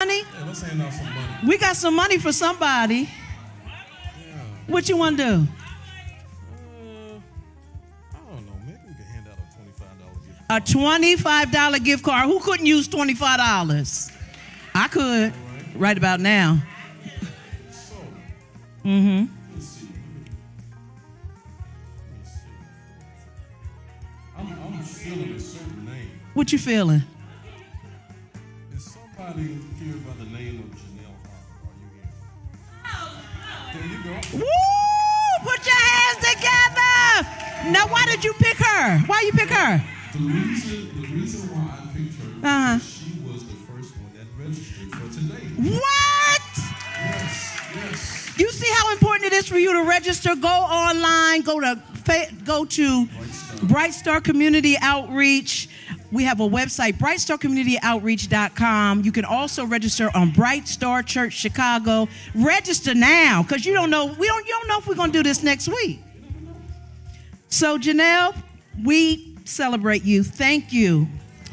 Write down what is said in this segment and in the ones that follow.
Money? Yeah, let's hand out some money. We got some money for somebody. Yeah. What you want to do? I don't know. Maybe we can hand out a $25 gift card. A $25 gift card. Who couldn't use $25? I could. Right about now. So, Mm-hmm. let's see. I'm feeling a certain name. What you feeling? Is somebody here by the name of Janelle Harper? Are you here? There you go. Woo! Put your hands together. Now, why did you pick her? Why you pick her? The reason why I picked her is she was the first one that registered for today. What? Yes. You see how important it is for you to register? Go online. Go to Bright Star Community Outreach. We have a website, brightstarcommunityoutreach.com. You can also register on Bright Star Church Chicago. Register now, because you don't know if we're gonna do this next week. So Janelle, we celebrate you. Thank you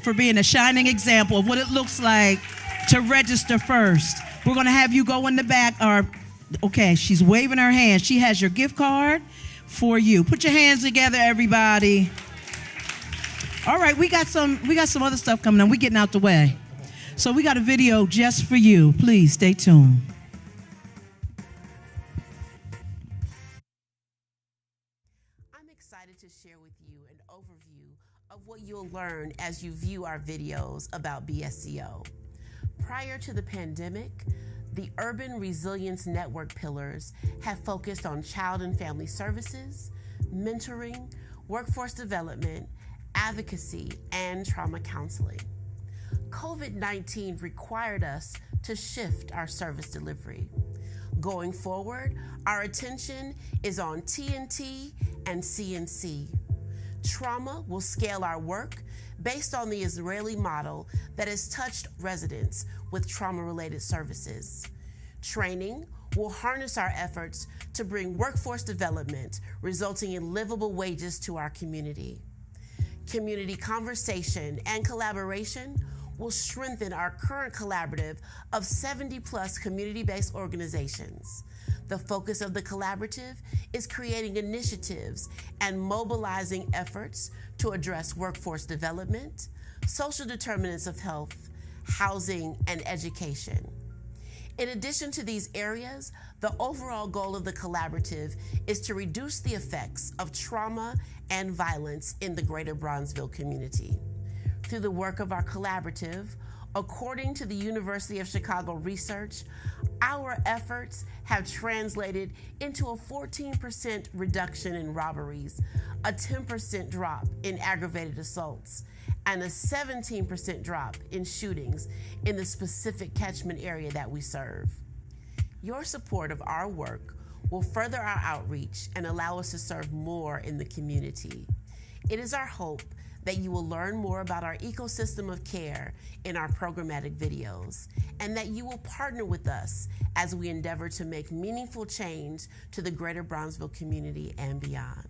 for being a shining example of what it looks like to register first. We're gonna have you go in the back. Okay, she's waving her hand. She has your gift card for you. Put your hands together, everybody. All right, we got some other stuff coming on. We're getting out the way. So we got a video just for you. Please stay tuned. I'm excited to share with you an overview of what you'll learn as you view our videos about BSCO. Prior to the pandemic, the Urban Resilience Network pillars have focused on child and family services, mentoring, workforce development, advocacy, and trauma counseling. COVID-19 required us to shift our service delivery. Going forward, our attention is on TNT and CNC. Trauma will scale our work based on the Israeli model that has touched residents with trauma-related services. Training will harness our efforts to bring workforce development, resulting in livable wages to our community. Community conversation and collaboration will strengthen our current collaborative of 70+ community-based organizations. The focus of the collaborative is creating initiatives and mobilizing efforts to address workforce development, social determinants of health, housing, and education. In addition to these areas, the overall goal of the collaborative is to reduce the effects of trauma and violence in the greater Bronzeville community. Through the work of our collaborative, according to the University of Chicago research, our efforts have translated into a 14% reduction in robberies, a 10% drop in aggravated assaults, and a 17% drop in shootings in the specific catchment area that we serve. Your support of our work will further our outreach and allow us to serve more in the community. It is our hope that you will learn more about our ecosystem of care in our programmatic videos, and that you will partner with us as we endeavor to make meaningful change to the greater Bronzeville community and beyond.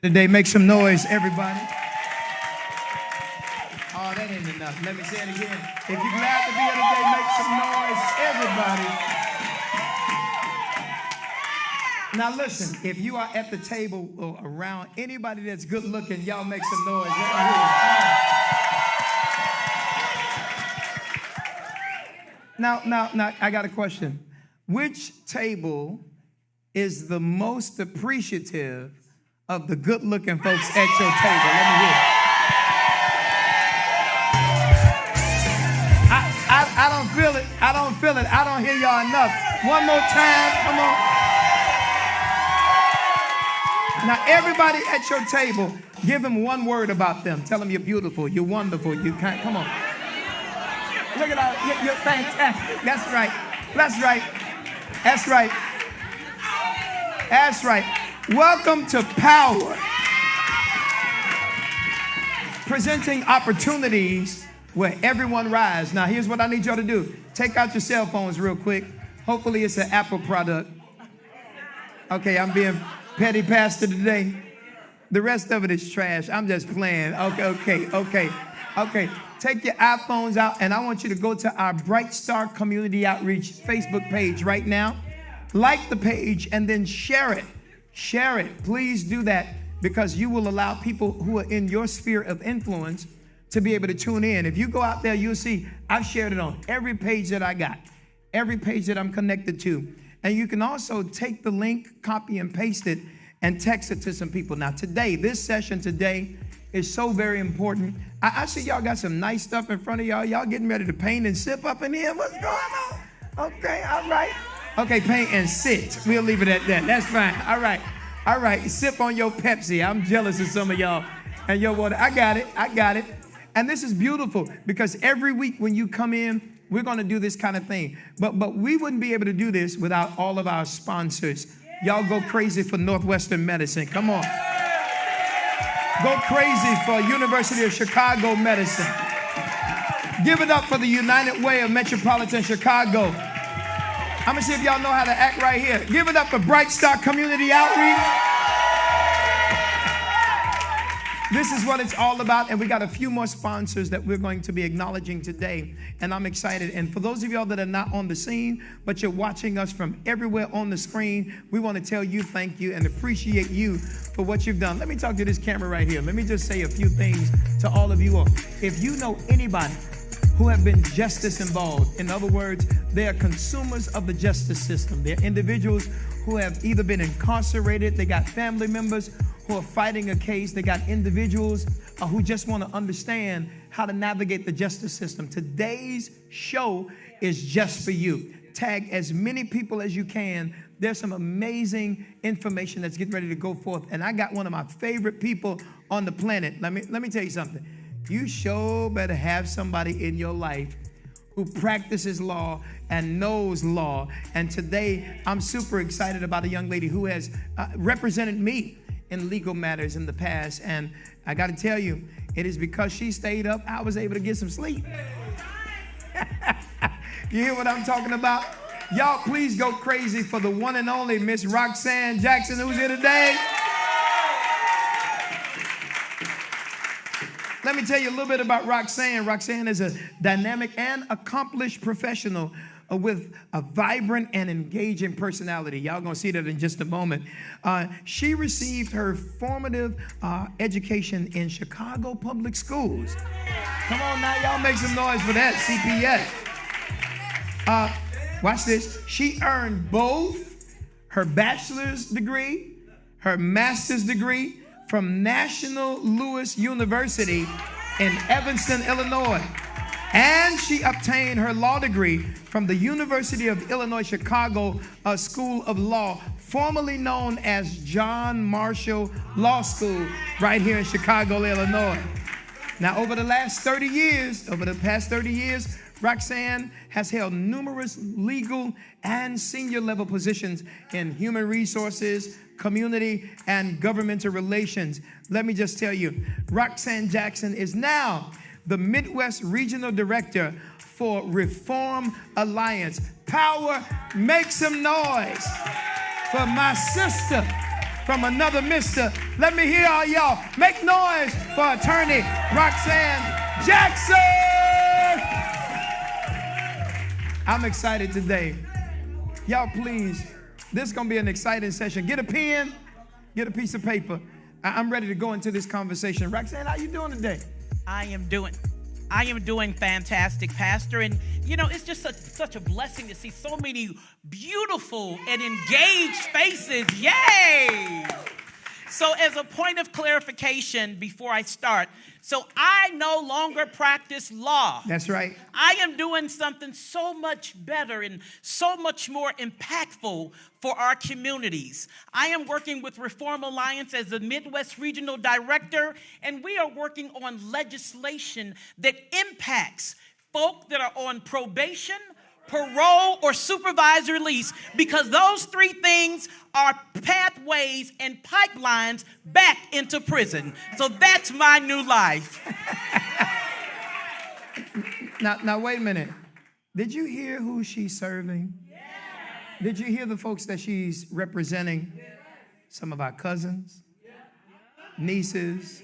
Today, make some noise, everybody. Oh, that ain't enough. Let me say it again. If you're glad to be here today, make some noise, everybody. Now listen, if you are at the table or around anybody that's good looking, y'all make some noise. Now, I got a question. Which table is the most appreciative of the good looking folks at your table? Let me hear it. I don't feel it. I don't feel it. I don't hear y'all enough. One more time. Come on. Now, everybody at your table, give them one word about them. Tell them you're beautiful, you're wonderful, you can't. Come on. Look at that. You're fantastic. That's right. That's right. That's right. That's right. Welcome to Power. Presenting opportunities where everyone rise. Now, here's what I need y'all to do. Take out your cell phones real quick. Hopefully, it's an Apple product. Okay, I'm being petty pastor today. The rest of it is trash. I'm just playing. Okay. Take your iPhones out, and I want you to go to our Bright Star Community Outreach Facebook page right now. Like the page and then share it. Share it. Please do that, because you will allow people who are in your sphere of influence to be able to tune in. If you go out there, you'll see I've shared it on every page that I got, every page that I'm connected to. And you can also take the link, copy and paste it, and text it to some people. Now today, this session today is so very important. I see y'all got some nice stuff in front of y'all. Y'all getting ready to paint and sip up in here. What's going on? Okay, all right. Okay, paint and sit. We'll leave it at that. That's fine. All right. Sip on your Pepsi. I'm jealous of some of y'all. And your water. I got it. And this is beautiful, because every week when you come in, we're going to do this kind of thing. But we wouldn't be able to do this without all of our sponsors. Y'all go crazy for Northwestern Medicine. Come on. Go crazy for University of Chicago Medicine. Give it up for the United Way of Metropolitan Chicago. I'm going to see if y'all know how to act right here. Give it up for Bright Star Community Outreach. This is what it's all about, and we got a few more sponsors that we're going to be acknowledging today, and I'm excited. And for those of y'all that are not on the scene, but you're watching us from everywhere on the screen, we want to tell you thank you and appreciate you for what you've done. Let me talk to this camera right here. Let me just say a few things to all of you all. If you know anybody who have been justice involved, in other words, they are consumers of the justice system. They're individuals who have either been incarcerated, they got family members who are fighting a case, they got individuals who just want to understand how to navigate the justice system. Today's show is just for you. Tag as many people as you can. There's some amazing information that's getting ready to go forth. And I got one of my favorite people on the planet. Let me tell you something. You sure better have somebody in your life who practices law and knows law. And today, I'm super excited about a young lady who has represented me in legal matters in the past. And I got to tell you, it is because she stayed up, I was able to get some sleep. You hear what I'm talking about? Y'all, please go crazy for the one and only Miss Roxanne Jackson, who's here today. Let me tell you a little bit about Roxanne. Roxanne is a dynamic and accomplished professional with a vibrant and engaging personality. Y'all gonna see that in just a moment. She received her formative education in Chicago public schools. Come on now, y'all make some noise for that, CPS. Watch this. She earned both her bachelor's degree, her master's degree from National Louis University in Evanston, Illinois. And she obtained her law degree from the University of Illinois Chicago School of Law, formerly known as John Marshall Law School, right here in Chicago, Illinois. Now, over the past 30 years, Roxanne has held numerous legal and senior level positions in human resources, community, and governmental relations. Let me just tell you, Roxanne Jackson is now the Midwest Regional Director for Reform Alliance. Power, make some noise for my sister from another mister. Let me hear all y'all. Make noise for attorney Roxanne Jackson. I'm excited today. Y'all, please, this is going to be an exciting session. Get a pen, get a piece of paper. I'm ready to go into this conversation. Roxanne, how you doing today? I am doing fantastic, Pastor. And, you know, it's just such a blessing to see so many beautiful and engaged faces. Yay! So as a point of clarification before I start, so I no longer practice law. That's right. I am doing something so much better and so much more impactful for our communities. I am working with Reform Alliance as the Midwest Regional Director, and we are working on legislation that impacts folk that are on probation, parole, or supervised release, because those three things are pathways and pipelines back into prison. So that's my new life. Now, wait a minute. Did you hear who she's serving? Did you hear the folks that she's representing? Some of our cousins, nieces,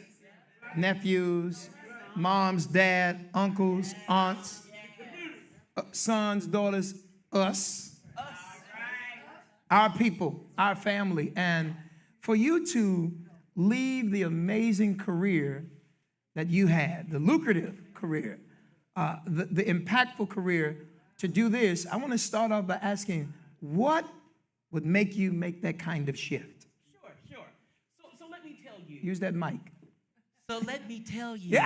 nephews, moms, dad, uncles, aunts, sons, daughters, us, our people, our family. And for you to leave the amazing career that you had, the lucrative career, the impactful career, to do this, I want to start off by asking, what would make you make that kind of shift? Sure. So let me tell you. Use that mic. So let me tell you.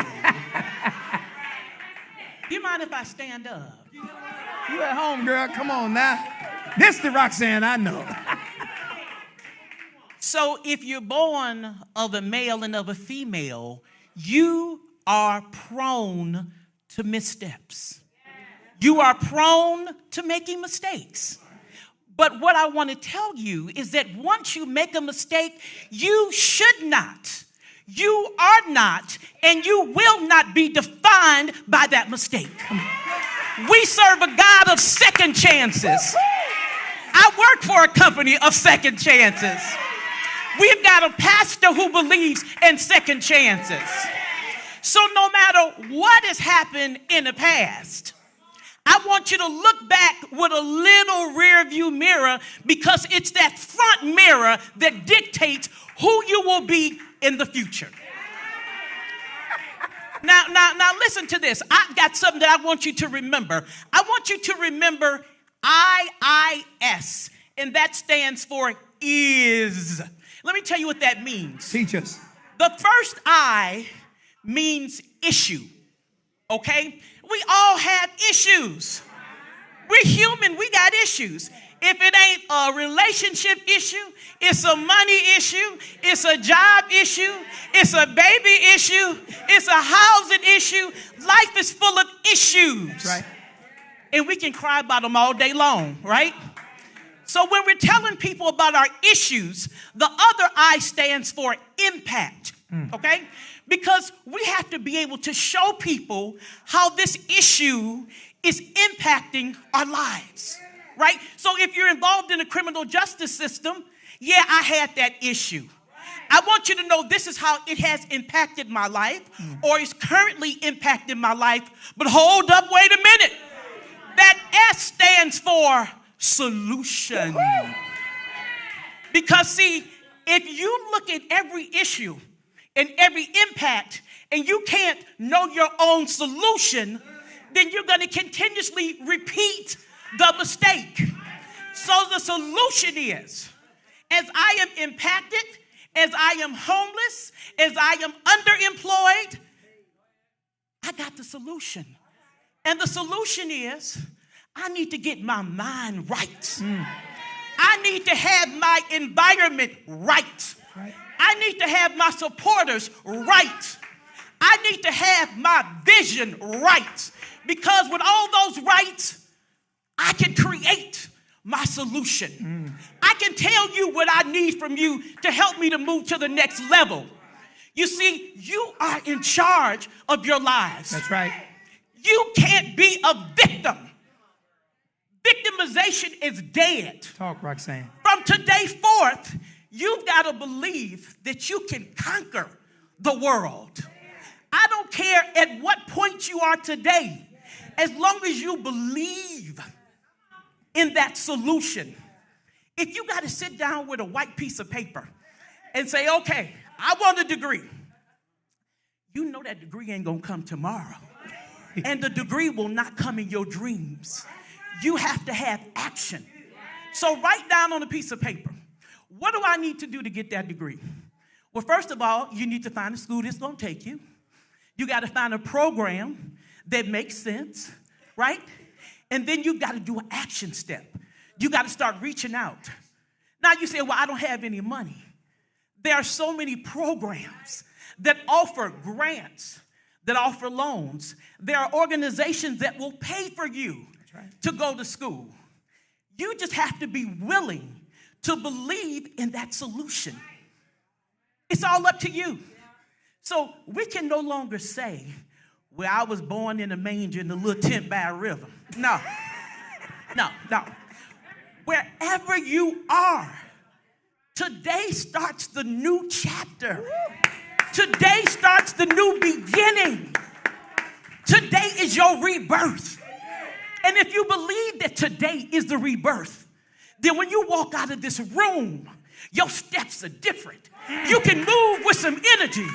You mind if I stand up? You at home, girl. Come on now. This the Roxanne I know. So if you're born of a male and of a female, you are prone to missteps. You are prone to making mistakes. But what I want to tell you is that once you make a mistake, you should not, you are not, and you will not be defined by that mistake. We serve a God of second chances. I work for a company of second chances. We've got a pastor who believes in second chances. So no matter what has happened in the past, I want you to look back with a little rear view mirror, because it's that front mirror that dictates who you will be in the future. Now listen to this. I've got something that I want you to remember. I want you to remember IIS, and that stands for is. Let me tell you what that means. Teach us. The first I means issue, okay? We all have issues. We're human, we got issues. If it ain't a relationship issue, it's a money issue, it's a job issue, it's a baby issue, it's a housing issue. Life is full of issues. Right. And we can cry about them all day long, right? So when we're telling people about our issues, the other I stands for impact, okay? Because we have to be able to show people how this issue is impacting our lives, right? So if you're involved in the criminal justice system, yeah, I had that issue. I want you to know this is how it has impacted my life, or is currently impacting my life. But hold up, wait a minute. That S stands for solution. Because see, if you look at every issue and every impact and you can't know your own solution, then you're going to continuously repeat the mistake. So the solution is, as I am impacted, as I am homeless, as I am underemployed, I got the solution. And the solution is, I need to get my mind right. I need to have my environment right. I need to have my supporters right. I need to have my vision right. Because with all those rights, I can create my solution. I can tell you what I need from you to help me to move to the next level. You see, you are in charge of your lives. That's right. You can't be a victim. Victimization is dead. Talk, Roxanne. From today forth, you've got to believe that you can conquer the world. I don't care at what point you are today, as long as you believe in that solution. If you got to sit down with a white piece of paper and say, okay, I want a degree, you know that degree ain't going to come tomorrow. And the degree will not come in your dreams. You have to have action. So write down on a piece of paper, what do I need to do to get that degree? Well, first of all, you need to find a school that's going to take you. You got to find a program that makes sense, right? And then you've got to do an action step. You got to start reaching out. Now you say, well, I don't have any money. There are so many programs that offer grants, that offer loans. There are organizations that will pay for you to go to school. You just have to be willing to believe in that solution. It's all up to you. So we can no longer say, well, I was born in a manger in a little tent by a river. No. Wherever you are, today starts the new chapter. Today starts the new beginning. Today is your rebirth. And if you believe that today is the rebirth, then when you walk out of this room, your steps are different. You can move with some energy.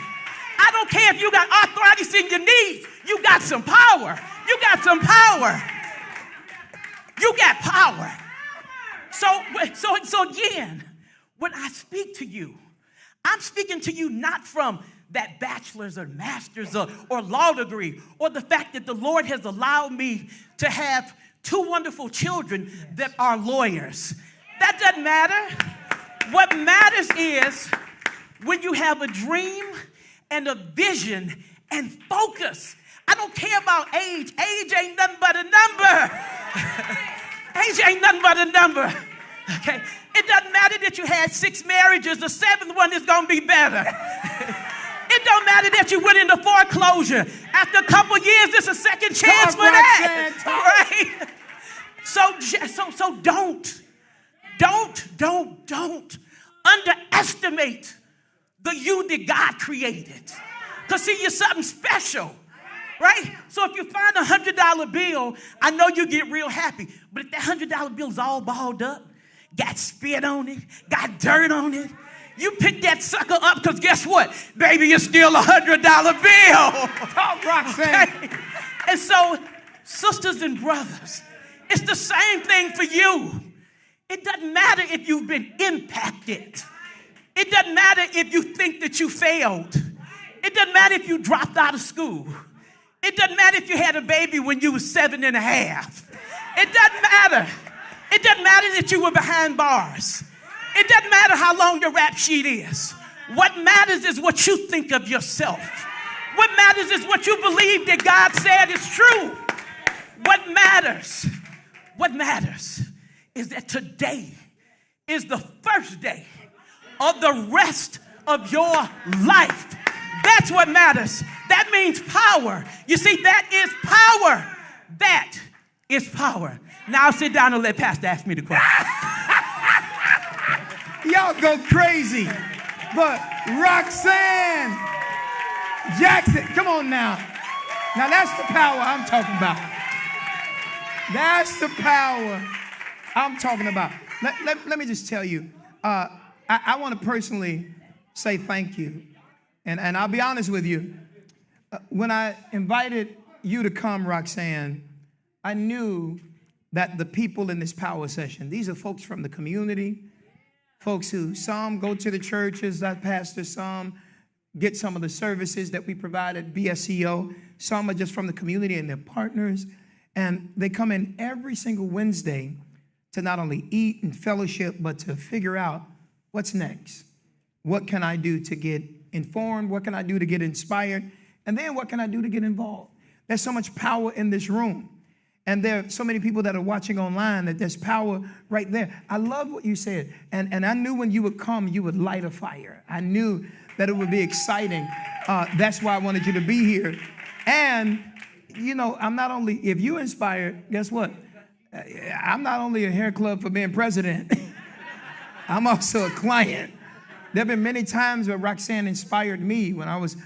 I don't care if you got arthritis in your knees. You got some power. You got some power. You got power. So again, when I speak to you, I'm speaking to you not from that bachelor's or master's or law degree, or the fact that the Lord has allowed me to have two wonderful children that are lawyers. That doesn't matter. What matters is when you have a dream and a vision and focus. I don't care about age. Age ain't nothing but a number. Age ain't nothing but a number. Okay? It doesn't matter that you had 6 marriages. The 7th one is going to be better. It don't matter that you went into foreclosure. After a couple years, there's a second chance for that. Right? So don't underestimate the you that God created. Because see, you're something special. Right? So if you find a $100 bill, I know you get real happy. But if that $100 bill's all balled up, got spit on it, got dirt on it, you pick that sucker up because guess what? Baby, it's still a $100 bill. Talk, Roxanne. Okay? And so, sisters and brothers, it's the same thing for you. It doesn't matter if you've been impacted. It doesn't matter if you think that you failed. It doesn't matter if you dropped out of school. It doesn't matter if you had a baby when you were 7 and a half. It doesn't matter. It doesn't matter that you were behind bars. It doesn't matter how long your rap sheet is. What matters is what you think of yourself. What matters is what you believe that God said is true. What matters is that today is the first day of the rest of your life. That's what matters. That means power. You see, that is power. That is power. Now I'll sit down and let Pastor ask me the question. Y'all go crazy. But Roxanne Jackson, come on now. Now that's the power I'm talking about. That's the power I'm talking about. Let me just tell you, I want to personally say thank you. And I'll be honest with you. When I invited you to come, Roxanne, I knew that the people in this power session, these are folks from the community, folks who some go to the churches that pastor, some get some of the services that we provide at BSCO, some are just from the community and they're partners, and they come in every single Wednesday to not only eat and fellowship, but to figure out what's next. What can I do to get informed? What can I do to get inspired? And then what can I do to get involved? There's so much power in this room. And there are so many people that are watching online that there's power right there. I love what you said. And I knew when you would come, you would light a fire. I knew that it would be exciting. That's why I wanted you to be here. And, you know, I'm not only, if you inspired, guess what? I'm not only a hair club for being president. I'm also a client. There have been many times where Roxanne inspired me. When I was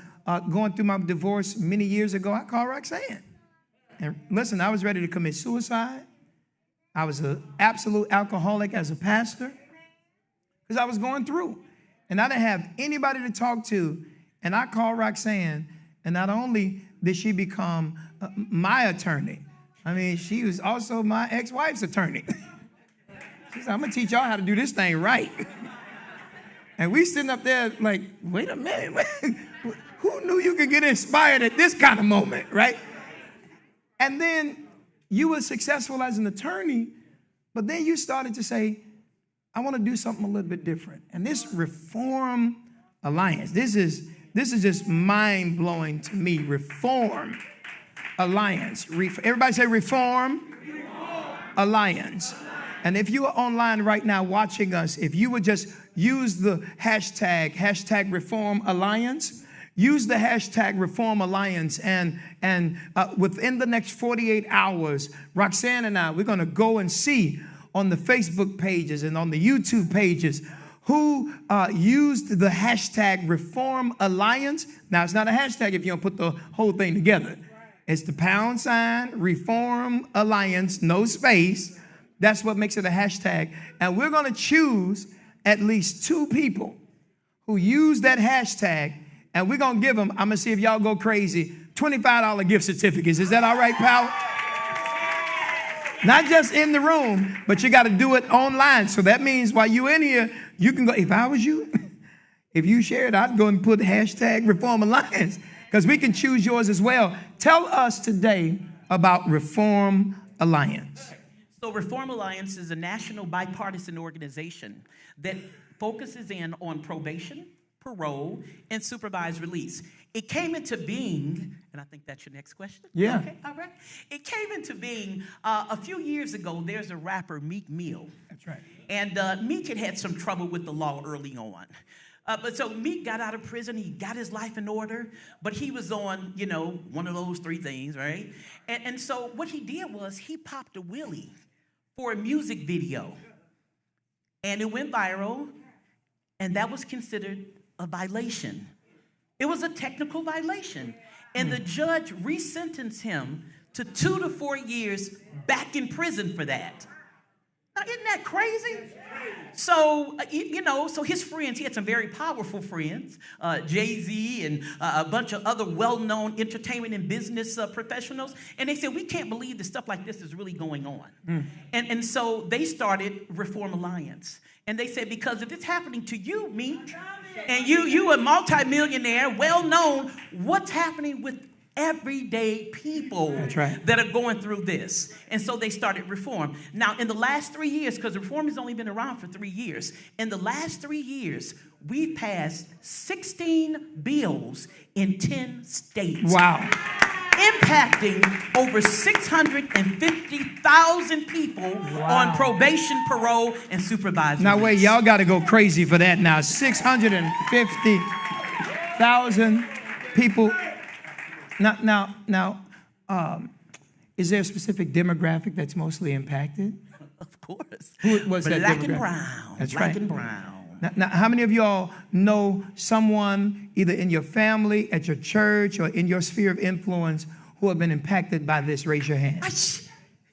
going through my divorce many years ago, I called Roxanne. And listen, I was ready to commit suicide. I was an absolute alcoholic as a pastor because I was going through. And I didn't have anybody to talk to. And I called Roxanne. And not only did she become my attorney, I mean, she was also my ex-wife's attorney. She said, I'm going to teach y'all how to do this thing right. And we sitting up there like, wait a minute. Who knew you could get inspired at this kind of moment, right? And then you were successful as an attorney, but then you started to say, I want to do something a little bit different. And this Reform Alliance, this is just mind-blowing to me. Reform Alliance. Everybody say Reform Alliance. And if you are online right now watching us, if you would just use the hashtag Reform Alliance, use the hashtag Reform Alliance, and within the next 48 hours, Roxanne and I, we're going to go and see on the Facebook pages and on the YouTube pages who used the hashtag Reform Alliance. Now, it's not a hashtag if you don't put the whole thing together. It's the # Reform Alliance, no space. That's what makes it a hashtag. And we're going to choose at least 2 people who use that hashtag, and we're going to give them, I'm going to see if y'all go crazy, $25 gift certificates. Is that all right, pal? Not just in the room, but you got to do it online. So that means while you're in here, you can go. If I was you, if you shared, I'd go and put hashtag Reform Alliance, because we can choose yours as well. Tell us today about Reform Alliance. So Reform Alliance is a national bipartisan organization that focuses in on probation, parole, and supervised release. It came into being, and I think that's your next question. Yeah. Okay, all right. It came into being a few years ago. There's a rapper, Meek Mill. That's right. And Meek had some trouble with the law early on. But so Meek got out of prison. He got his life in order, but he was on, one of those 3 things, right? And so what he did was he popped a wheelie for a music video. And it went viral, and that was considered a violation. It was a technical violation. And the judge resentenced him to 2 to 4 years back in prison for that. Now, isn't that crazy? So, so his friends, he had some very powerful friends, Jay-Z and a bunch of other well-known entertainment and business professionals. And they said, we can't believe that stuff like this is really going on. And so they started Reform Alliance. And they said, because if it's happening to you, Meek, and you a multimillionaire, well-known, what's happening with everyday people that are going through this? And so they started Reform. Now, in the last 3 years, because Reform has only been around for 3 years, in the last 3 years, we've passed 16 bills in 10 states. Wow. Impacting over 650,000 people on probation, parole, and supervised release. Now, wait, y'all got to go crazy for that now. 650,000 people. Now, is there a specific demographic that's mostly impacted? Of course. What's that Black demographic? and brown. That's Black right. and brown. Now, how many of y'all know someone either in your family, at your church, or in your sphere of influence who have been impacted by this? Raise your hand.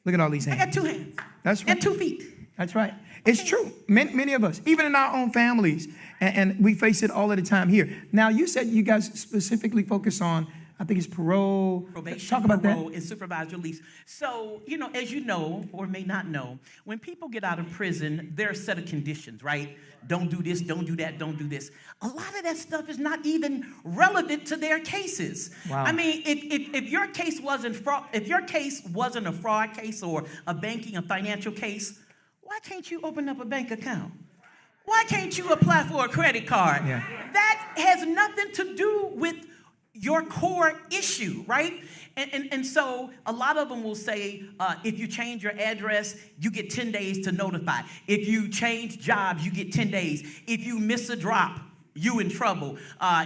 Look at all these hands. I got 2 hands. That's right. And 2 feet. That's right. It's true. Many of us, even in our own families, and we face it all of the time here. Now, you said you guys specifically focus on, I think it's parole. Probation, talk about parole, that. and supervised release. So, as you know, or may not know, when people get out of prison, there are a set of conditions, right? Don't do this, don't do that, don't do this. A lot of that stuff is not even relevant to their cases. Wow. I mean, if your case wasn't a fraud case or a banking, a financial case, why can't you open up a bank account? Why can't you apply for a credit card? Yeah. That has nothing to do with your core issue, right? And so a lot of them will say, if you change your address, you get 10 days to notify. If you change jobs, you get 10 days. If you miss a drop, you in trouble.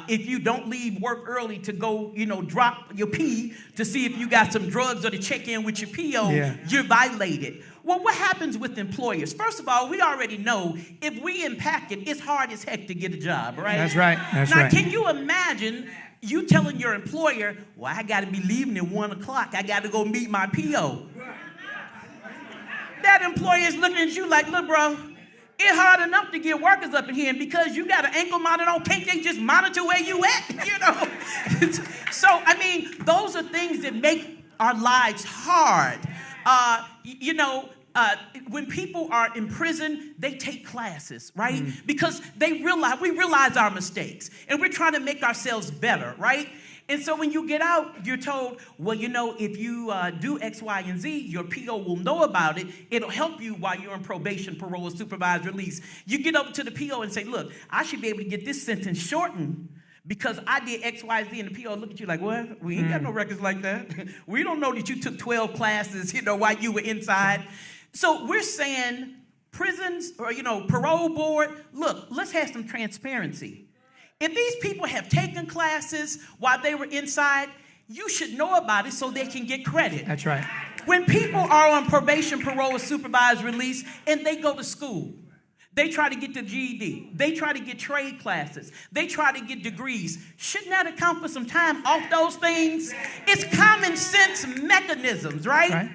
If you don't leave work early to go, drop your P to see if you got some drugs or to check in with your PO, you're violated. Well, what happens with employers? First of all, we already know if we impacted, it's hard as heck to get a job, right? That's right. Now, can you imagine you telling your employer, well, I got to be leaving at 1 o'clock. I got to go meet my PO. That employer is looking at you like, look, bro, it's hard enough to get workers up in here, and because you got an ankle monitor on, can't they just monitor where you at? So, I mean, those are things that make our lives hard. When people are in prison, they take classes, right? Because we realize our mistakes, and we're trying to make ourselves better, right? And so when you get out, you're told, well, if you do X, Y, and Z, your PO will know about it. It'll help you while you're on probation, parole, or supervised release. You get over to the PO and say, look, I should be able to get this sentence shortened because I did X, Y, Z, and the PO look at you like, what? We ain't got no records like that. We don't know that you took 12 classes, while you were inside. So we're saying prisons or, parole board, look, let's have some transparency. If these people have taken classes while they were inside, you should know about it so they can get credit. That's right. When people are on probation, parole, or supervised release, and they go to school, They try to get the GED. They try to get trade classes. They try to get degrees. Shouldn't that account for some time off those things? It's common sense mechanisms, right?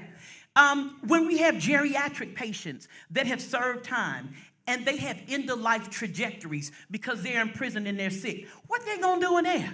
When we have geriatric patients that have served time and they have end-of-life trajectories because they're in prison and they're sick, what they gonna do in there?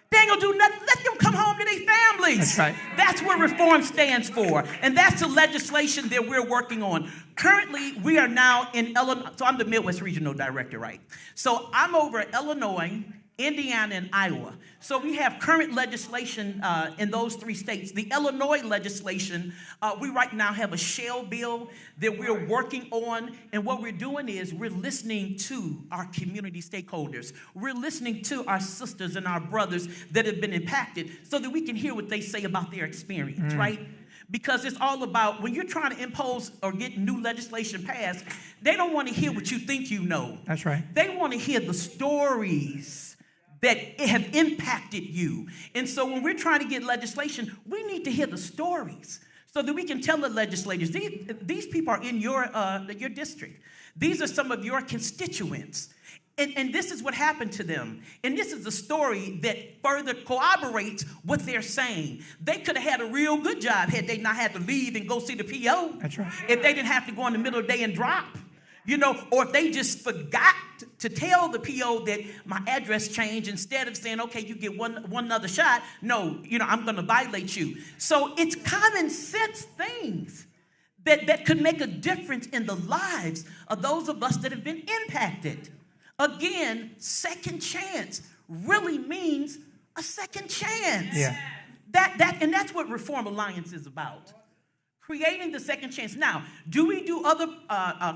They ain't gonna do nothing. Let them come home to their families. That's right. That's what reform stands for. And that's the legislation that we're working on. Currently, we are now in Illinois. So I'm the Midwest Regional Director, right? So I'm over Illinois, Indiana, and Iowa. So we have current legislation in those 3 states. The Illinois legislation, we right now have a shell bill that we're working on. And what we're doing is we're listening to our community stakeholders. We're listening to our sisters and our brothers that have been impacted so that we can hear what they say about their experience, right? Because it's all about when you're trying to impose or get new legislation passed, they don't want to hear what you think you know. That's right. They want to hear the stories that have impacted you. And so when we're trying to get legislation, we need to hear the stories so that we can tell the legislators, these people are in your district. These are some of your constituents. And this is what happened to them. And this is the story that further corroborates what they're saying. They could have had a real good job had they not had to leave and go see the PO. That's right. If they didn't have to go in the middle of the day and drop. You know, or if they just forgot to tell the PO that my address changed instead of saying, okay, you get one other shot. No, I'm going to violate you. So it's common sense things that could make a difference in the lives of those of us that have been impacted. Again, second chance really means a second chance. Yeah. And that's what Reform Alliance is about. Creating the second chance. Now, do we do other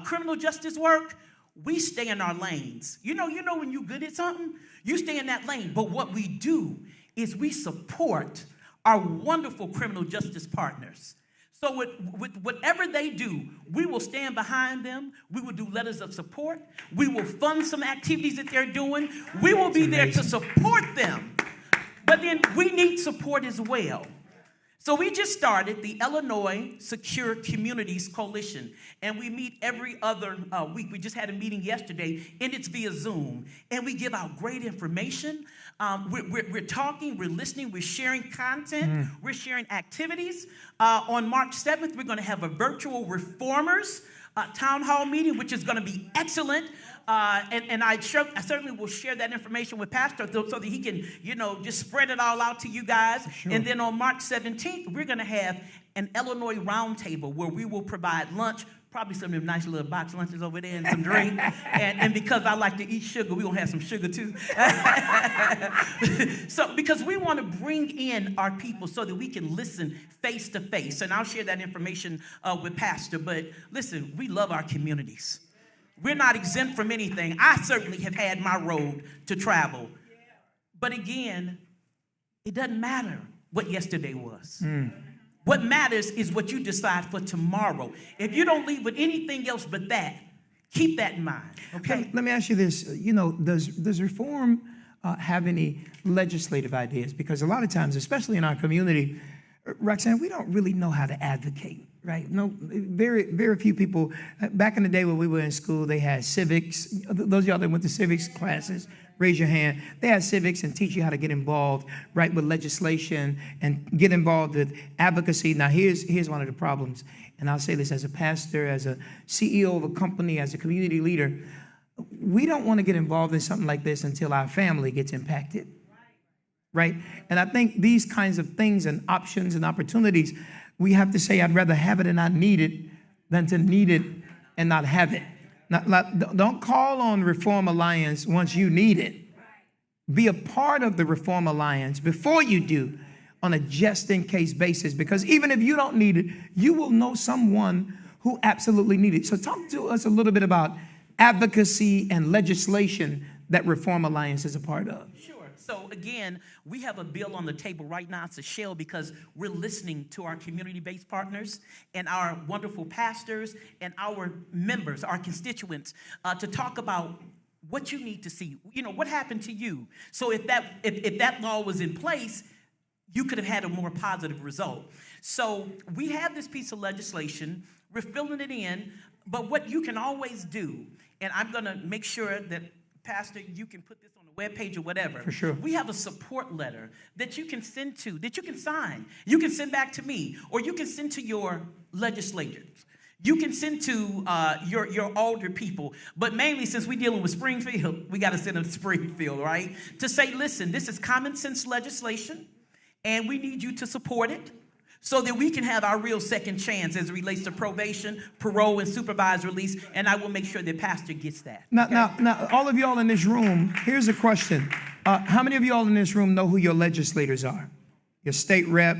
criminal justice work? We stay in our lanes. You know when you're good at something, you stay in that lane. But what we do is we support our wonderful criminal justice partners. So with whatever they do, we will stand behind them. We will do letters of support. We will fund some activities that they're doing. We will be there to support them. But then we need support as well. So we just started the Illinois Secure Communities Coalition, and we meet every other week. We just had a meeting yesterday, and it's via Zoom, and we give out great information. We're talking, we're listening, we're sharing content, we're sharing activities. On March 7th, we're going to have a virtual reformers town hall meeting, which is going to be excellent. And I certainly will share that information with Pastor so that he can, just spread it all out to you guys. Sure. And then on March 17th, we're going to have an Illinois roundtable where we will provide lunch, probably some of them nice little box lunches over there and some drink. and because I like to eat sugar, we're going to have some sugar too. So because we want to bring in our people so that we can listen face to face. And I'll share that information with Pastor. But listen, we love our communities. We're not exempt from anything. I certainly have had my road to travel. But again, it doesn't matter what yesterday was. What matters is what you decide for tomorrow. If you don't leave with anything else but that, keep that in mind, okay? Let me ask you this. Does reform have any legislative ideas? Because a lot of times, especially in our community, Roxanne, we don't really know how to advocate. Right? No, very, very few people. Back in the day when we were in school, they had civics. Those of y'all that went to civics classes, raise your hand. They had civics and teach you how to get involved, right, with legislation and get involved with advocacy. Now, here's one of the problems, and I'll say this as a pastor, as a CEO of a company, as a community leader. We don't want to get involved in something like this until our family gets impacted, right? And I think these kinds of things and options and opportunities, we have to say, I'd rather have it and not need it than to need it and not have it. Don't call on Reform Alliance once you need it. Be a part of the Reform Alliance before you do on a just-in-case basis, because even if you don't need it, you will know someone who absolutely needs it. So talk to us a little bit about advocacy and legislation that Reform Alliance is a part of. Sure. So again, we have a bill on the table right now. It's a shell because we're listening to our community-based partners and our wonderful pastors and our members, our constituents, to talk about what you need to see. What happened to you? So if that law was in place, you could have had a more positive result. So we have this piece of legislation. We're filling it in. But what you can always do, and I'm going to make sure that, Pastor, you can put this on the webpage or whatever. For sure. We have a support letter that you can send to, that you can sign. You can send back to me, or you can send to your legislators. You can send to your older people. But mainly, since we're dealing with Springfield, we got to send them to Springfield, right? To say, listen, this is common sense legislation, and we need you to support it, so that we can have our real second chance as it relates to probation, parole, and supervised release, and I will make sure that Pastor gets that. Now, all of y'all in this room, here's a question. How many of y'all in this room know who your legislators are? Your state rep,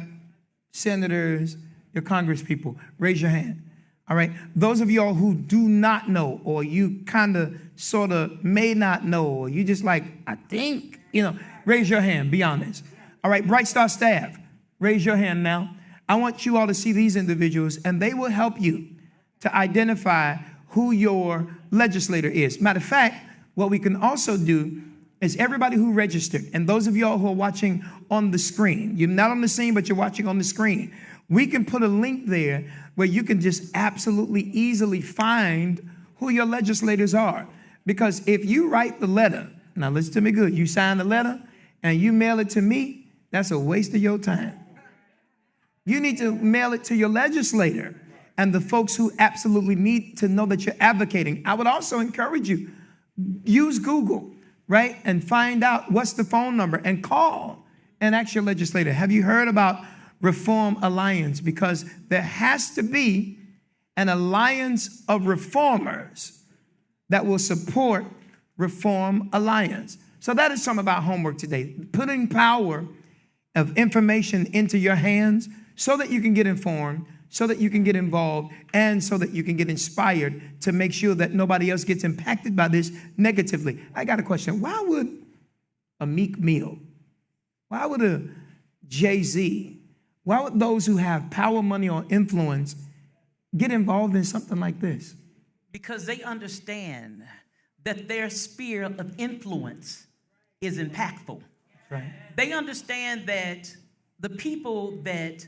senators, your congresspeople. Raise your hand. All right. Those of y'all who do not know, or you kind of, sort of may not know, or you just like, I think, raise your hand. Be honest. All right. Bright Star staff, raise your hand now. I want you all to see these individuals, and they will help you to identify who your legislator is. Matter of fact, what we can also do is everybody who registered, and those of y'all who are watching on the screen, you're not on the scene, but you're watching on the screen, we can put a link there where you can just absolutely easily find who your legislators are. Because if you write the letter, now listen to me good, you sign the letter and you mail it to me, that's a waste of your time. You need to mail it to your legislator and the folks who absolutely need to know that you're advocating. I would also encourage you, use Google, right? And find out what's the phone number and call and ask your legislator. Have you heard about Reform Alliance? Because there has to be an alliance of reformers that will support Reform Alliance. So that is some of our homework today. Putting power of information into your hands so that you can get informed, so that you can get involved, and so that you can get inspired to make sure that nobody else gets impacted by this negatively. I got a question. Why would a Meek Mill, why would a Jay-Z, why would those who have power, money, or influence get involved in something like this? Because they understand that their sphere of influence is impactful. Right. They understand that the people that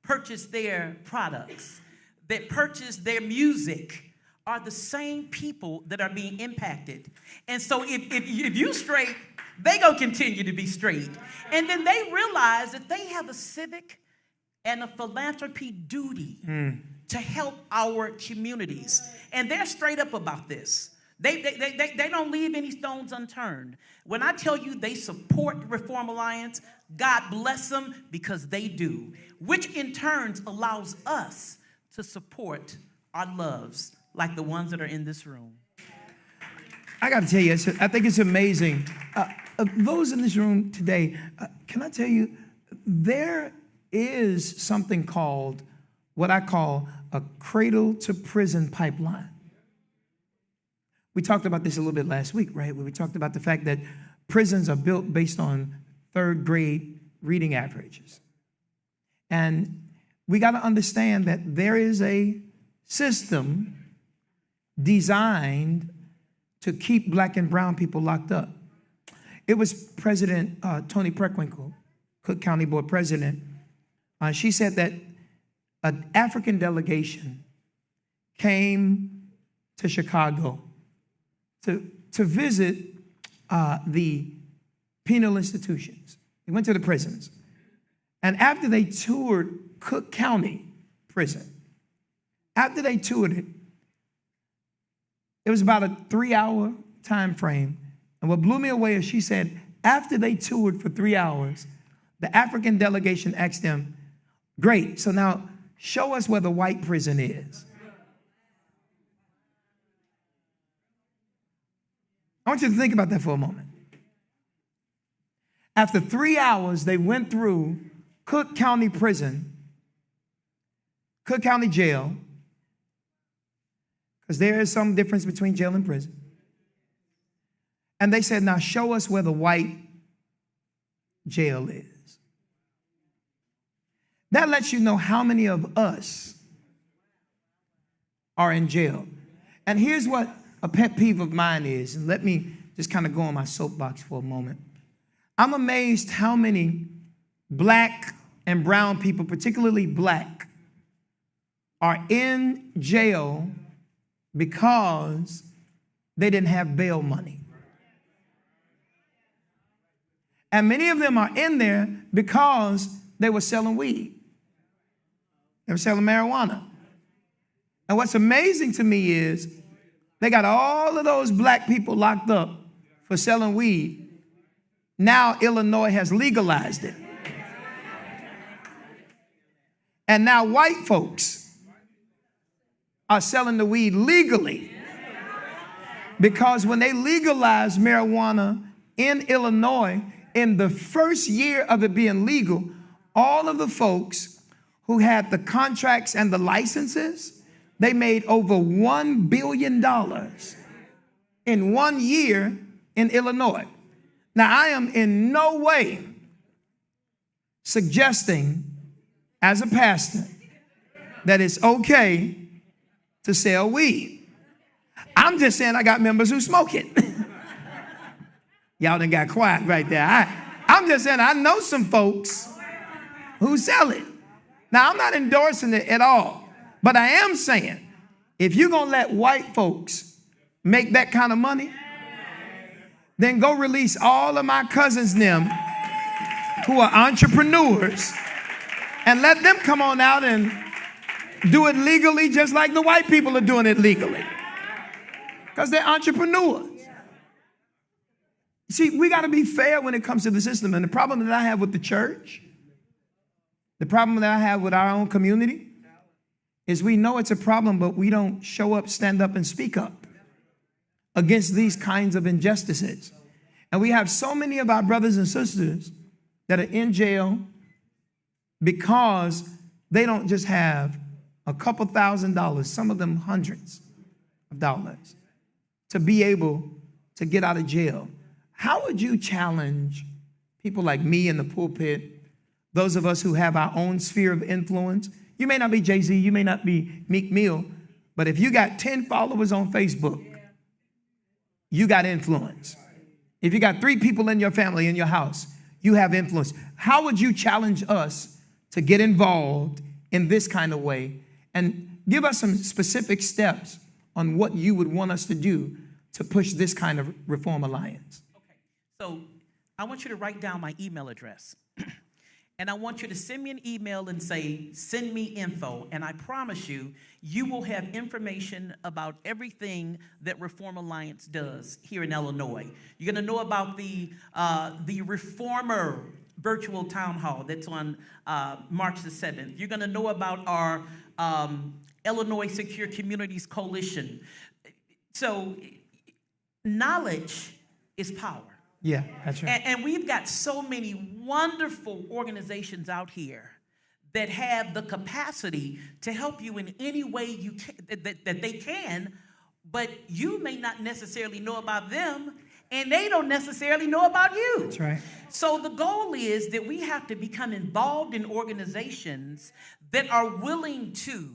purchase their products, that purchase their music, are the same people that are being impacted. And so if you straight, they gonna continue to be straight. And then they realize that they have a civic and a philanthropy duty to help our communities. And they're straight up about this. They don't leave any stones unturned. When I tell you they support Reform Alliance, God bless them, because they do, which in turn allows us to support our loves like the ones that are in this room. I got to tell you, I think it's amazing. Those in this room today, can I tell you, there is something called what I call a cradle to prison pipeline. We talked about this a little bit last week, right? Where we talked about the fact that prisons are built based on third grade reading averages. And we got to understand that there is a system designed to keep black and brown people locked up. It was President Toni Preckwinkle, Cook County Board President. She said that an African delegation came to Chicago to visit the penal institutions. They went to the prisons. And after they toured Cook County Prison, after they toured it, it was about a 3-hour time frame. And what blew me away is she said, after they toured for 3 hours, the African delegation asked them, great, so now show us where the white prison is. I want you to think about that for a moment. After 3 hours, they went through Cook County Prison, Cook County Jail, because there is some difference between jail and prison. And they said, now show us where the white jail is. That lets you know how many of us are in jail. And here's what a pet peeve of mine is, and let me just kind of go on my soapbox for a moment. I'm amazed how many black and brown people, particularly black, are in jail because they didn't have bail money. And many of them are in there because they were selling weed. They were selling marijuana. And what's amazing to me is they got all of those black people locked up for selling weed. Now Illinois has legalized it. And now white folks are selling the weed legally. Because when they legalized marijuana in Illinois, in the first year of it being legal, all of the folks who had the contracts and the licenses, they made over $1 billion in 1 year in Illinois. Now, I am in no way suggesting, as a pastor, that it's okay to sell weed. I'm just saying I got members who smoke it. Y'all done got quiet right there. I'm just saying I know some folks who sell it. Now, I'm not endorsing it at all, but I am saying if you're going to let white folks make that kind of money, then go release all of my cousins and them who are entrepreneurs and let them come on out and do it legally just like the white people are doing it legally. Because they're entrepreneurs. See, we got to be fair when it comes to the system. And the problem that I have with the church, the problem that I have with our own community, is we know it's a problem, but we don't show up, stand up, and speak up against these kinds of injustices. And we have so many of our brothers and sisters that are in jail because they don't just have a couple $1,000s, some of them hundreds of dollars, to be able to get out of jail. How would you challenge people like me in the pulpit, those of us who have our own sphere of influence? You may not be Jay-Z, you may not be Meek Mill, but if you got 10 followers on Facebook, you got influence. If you got 3 people in your family, in your house, you have influence. How would you challenge us to get involved in this kind of way? And give us some specific steps on what you would want us to do to push this kind of Reform Alliance. Okay, so I want you to write down my email address. And I want you to send me an email and say, send me info. And I promise you, you will have information about everything that Reform Alliance does here in Illinois. You're going to know about the Reformer virtual town hall that's on March the 7th. You're going to know about our Illinois Secure Communities Coalition. So knowledge is power. Yeah, that's right. And we've got so many wonderful organizations out here that have the capacity to help you in any way you can, that they can, but you may not necessarily know about them, and they don't necessarily know about you. That's right. So the goal is that we have to become involved in organizations that are willing to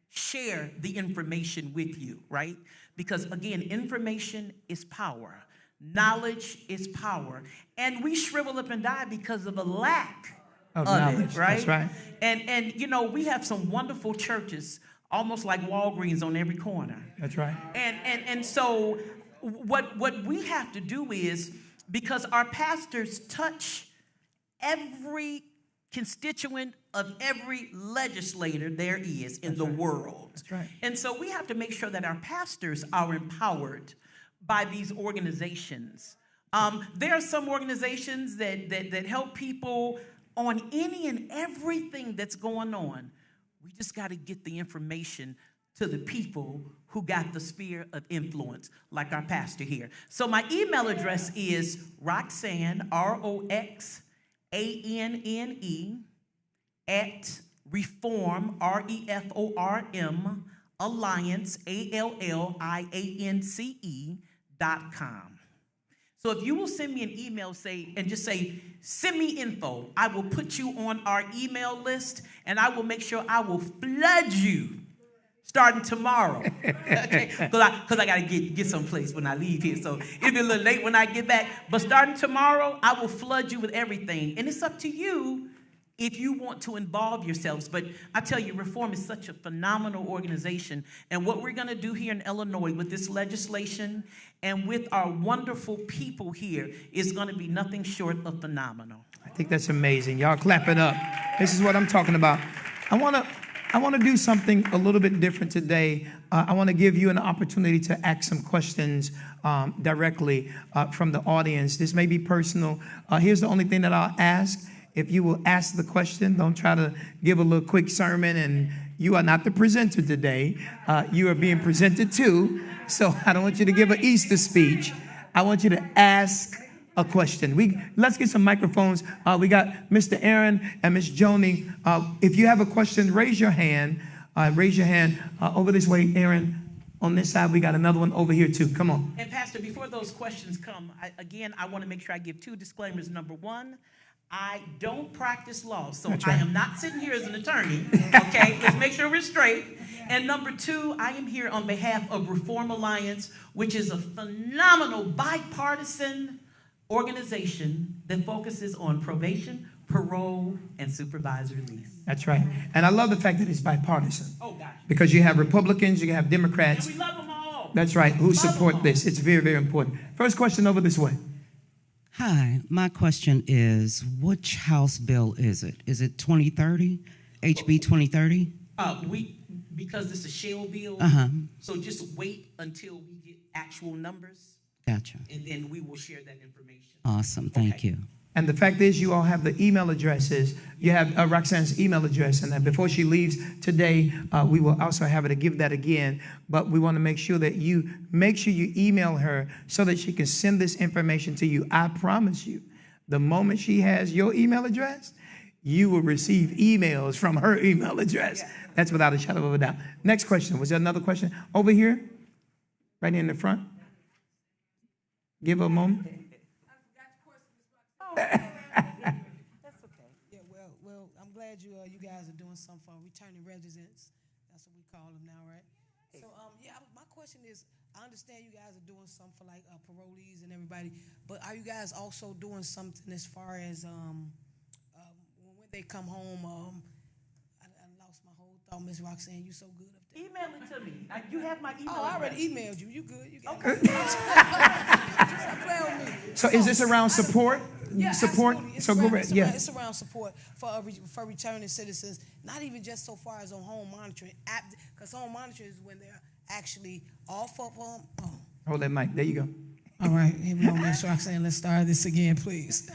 share the information with you, right? Because again, information is power. Knowledge is power. And we shrivel up and die because of a lack of knowledge. it, right? That's right. And you know, we have some wonderful churches, almost like Walgreens on every corner. That's right. And so what we have to do is, because our pastors touch every constituent of every legislator there is in the world. That's right. And so we have to make sure that our pastors are empowered by these organizations. There are some organizations that help people on any and everything that's going on. We just got to get the information to the people who got the sphere of influence, like our pastor here. So my email address is Roxanne, ROXANNE, at Reform, REFORM, Alliance, ALLIANCE.com. So if you will send me an email, just say, send me info, I will put you on our email list, and I will make sure I will flood you starting tomorrow. Okay? Because I got to get someplace when I leave here. So it'll be a little late when I get back. But starting tomorrow, I will flood you with everything. And it's up to you if you want to involve yourselves. But I tell you, Reform is such a phenomenal organization. And what we're going to do here in Illinois with this legislation and with our wonderful people here is going to be nothing short of phenomenal. I think that's amazing. Y'all clap it up. This is what I'm talking about. I want to do something a little bit different today. I want to give you an opportunity to ask some questions directly from the audience. This may be personal. Here's the only thing that I'll ask. If you will ask the question, don't try to give a little quick sermon. And you are not the presenter today. You are being presented to. So I don't want you to give an Easter speech. I want you to ask a question. Let's get some microphones. We got Mr. Aaron and Miss Joni. If you have a question, raise your hand. Over this way, Aaron. On this side, we got another one over here too. Come on. And Pastor, before those questions come, I want to make sure I give two disclaimers. Number one, I don't practice law, so That's right. I am not sitting here as an attorney, okay? Let's make sure we're straight. And number two, I am here on behalf of Reform Alliance, which is a phenomenal bipartisan organization that focuses on probation, parole, and supervised release. That's right. And I love the fact that it's bipartisan. Oh, gosh. Because you have Republicans, you have Democrats. And we love them all. That's right, who support this. It's very, very important. First question over this way. Hi, my question is, which House bill is it? Is it 2030, HB 2030? Because it's a shell bill, so just wait until we get actual numbers, Gotcha. and then we will share that information. Awesome, thank you. And the fact is, you all have the email addresses. You have Roxanne's email address, and then before she leaves today, we will also have her to give that again. But we want to make sure that you email her so that she can send this information to you. I promise you, the moment she has your email address, you will receive emails from her email address. Yeah. That's without a shadow of a doubt. Next question. Was there another question over here, right in the front? Give her a moment. That's okay. Yeah, well, I'm glad you guys are doing something for returning residents. That's what we call them now, right? So, my question is, I understand you guys are doing something for like parolees and everybody, but are you guys also doing something as far as when they come home? I lost my whole thought, Miss Roxanne. You so good up there. Email it to me. You have my email. Oh, I already emailed you. You good? You got it. So is this around support? Yeah, support. Absolutely. So go ahead. Yeah. It's around support for returning citizens. Not even just so far as on home monitoring, because home monitoring is when they're actually off of Hold that mic. There you go. All right, here we go, Miss Roxanne. Let's start this again, please.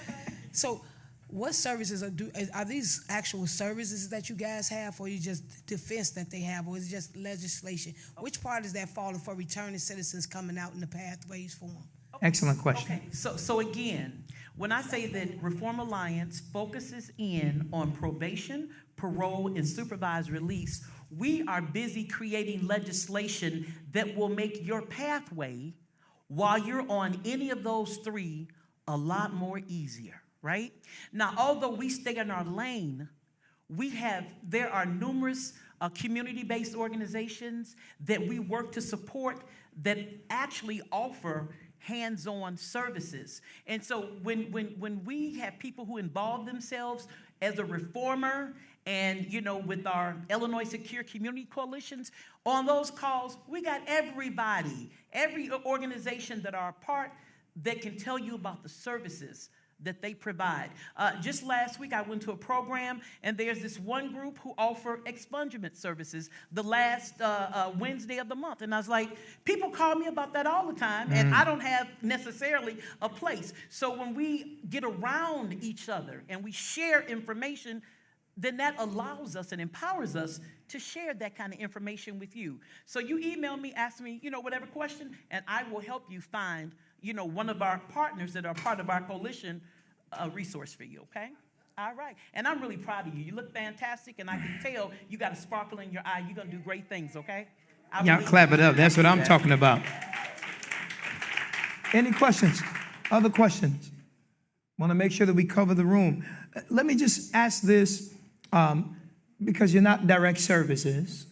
So, what services are these actual services that you guys have, or you just defense that they have, or is it just legislation? Which part is that falling for returning citizens coming out in the pathways for them? Excellent question. Okay, so again, when I say that Reform Alliance focuses in on probation, parole, and supervised release, we are busy creating legislation that will make your pathway while you're on any of those three a lot more easier, right? Now, although we stay in our lane, there are numerous community-based organizations that we work to support that actually offer hands-on services. And so when we have people who involve themselves as a reformer and, with our Illinois Secure Community Coalitions, on those calls, we got every organization that are a part that can tell you about the services that they provide. Just last week, I went to a program, and there's this one group who offer expungement services the last Wednesday of the month. And I was like, people call me about that all the time, and I don't have necessarily a place. So when we get around each other and we share information, then that allows us and empowers us to share that kind of information with you. So you email me, ask me, whatever question, and I will help you find one of our partners that are part of our coalition, a resource for you, okay? All right. And I'm really proud of you. You look fantastic, and I can tell you got a sparkle in your eye. You're going to do great things, okay? Y'all clap it up. That's what I'm talking about. Any questions? Other questions? Want to make sure that we cover the room. Let me just ask this, because you're not direct services.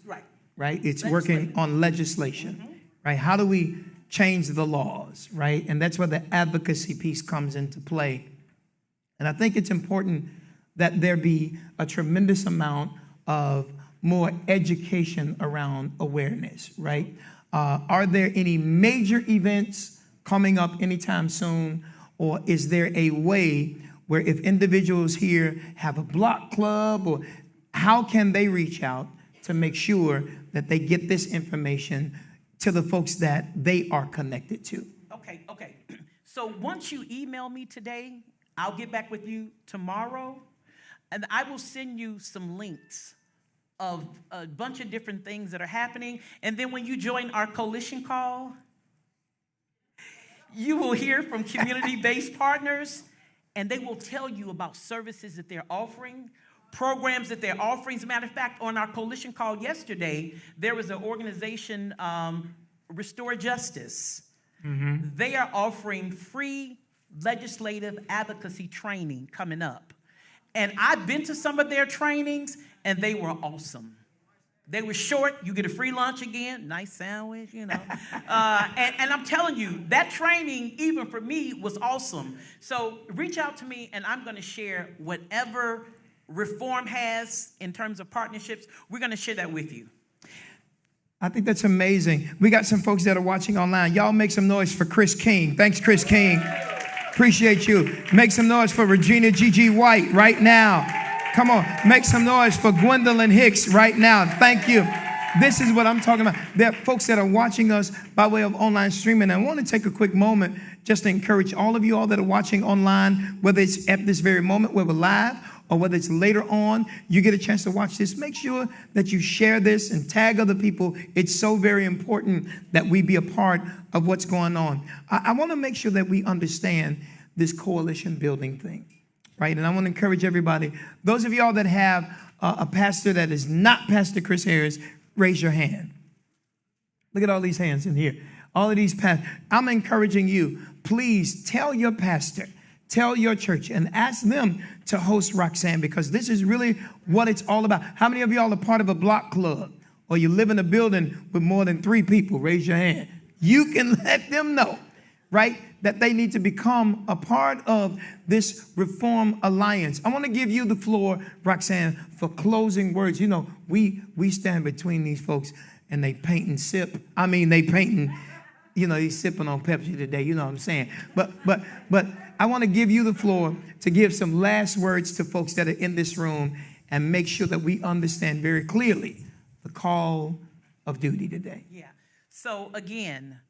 Right? It's working on legislation, right? How do we change the laws, right? And that's where the advocacy piece comes into play. And I think it's important that there be a tremendous amount of more education around awareness, right? Are there any major events coming up anytime soon? Or is there a way where if individuals here have a block club, or how can they reach out to make sure that they get this information to the folks that they are connected to? Okay. So once you email me today, I'll get back with you tomorrow, and I will send you some links of a bunch of different things that are happening. And then when you join our coalition call, you will hear from community-based partners, and they will tell you about services that they're offering, programs that they're offering. As a matter of fact, on our coalition call yesterday, there was an organization, Restore Justice. Mm-hmm. They are offering free legislative advocacy training coming up. And I've been to some of their trainings, and they were awesome. They were short. You get a free lunch again, nice sandwich, you know. And I'm telling you, that training, even for me, was awesome. So reach out to me, and I'm going to share whatever Reform has in terms of partnerships. We're going to share that with you. I think that's amazing. We got some folks that are watching online. Y'all make some noise for Chris King. Thanks, Chris King. Appreciate you. Make some noise for Regina Gigi White right now. Come on. Make some noise for Gwendolyn Hicks right now. Thank you. This is what I'm talking about. There are folks that are watching us by way of online streaming. And I want to take a quick moment just to encourage all of you all that are watching online, whether it's at this very moment where we're live or whether it's later on, you get a chance to watch this. Make sure that you share this and tag other people. It's so very important that we be a part of what's going on. I want to make sure that we understand this coalition building thing, right? And I want to encourage everybody. Those of y'all that have a pastor that is not Pastor Chris Harris, raise your hand. Look at all these hands in here. All of these pastors. I'm encouraging you, please tell your pastor, tell your church, and ask them to host Roxanne, because this is really what it's all about. How many of y'all are part of a block club, or you live in a building with more than 3 people? Raise your hand. You can let them know, right, that they need to become a part of this Reform Alliance. I want to give you the floor, Roxanne, for closing words. You know, we stand between these folks, and they paint and sip. I mean, they painting, you know, he's sipping on Pepsi today. You know what I'm saying? But I want to give you the floor to give some last words to folks that are in this room and make sure that we understand very clearly the call of duty today. Yeah. So again,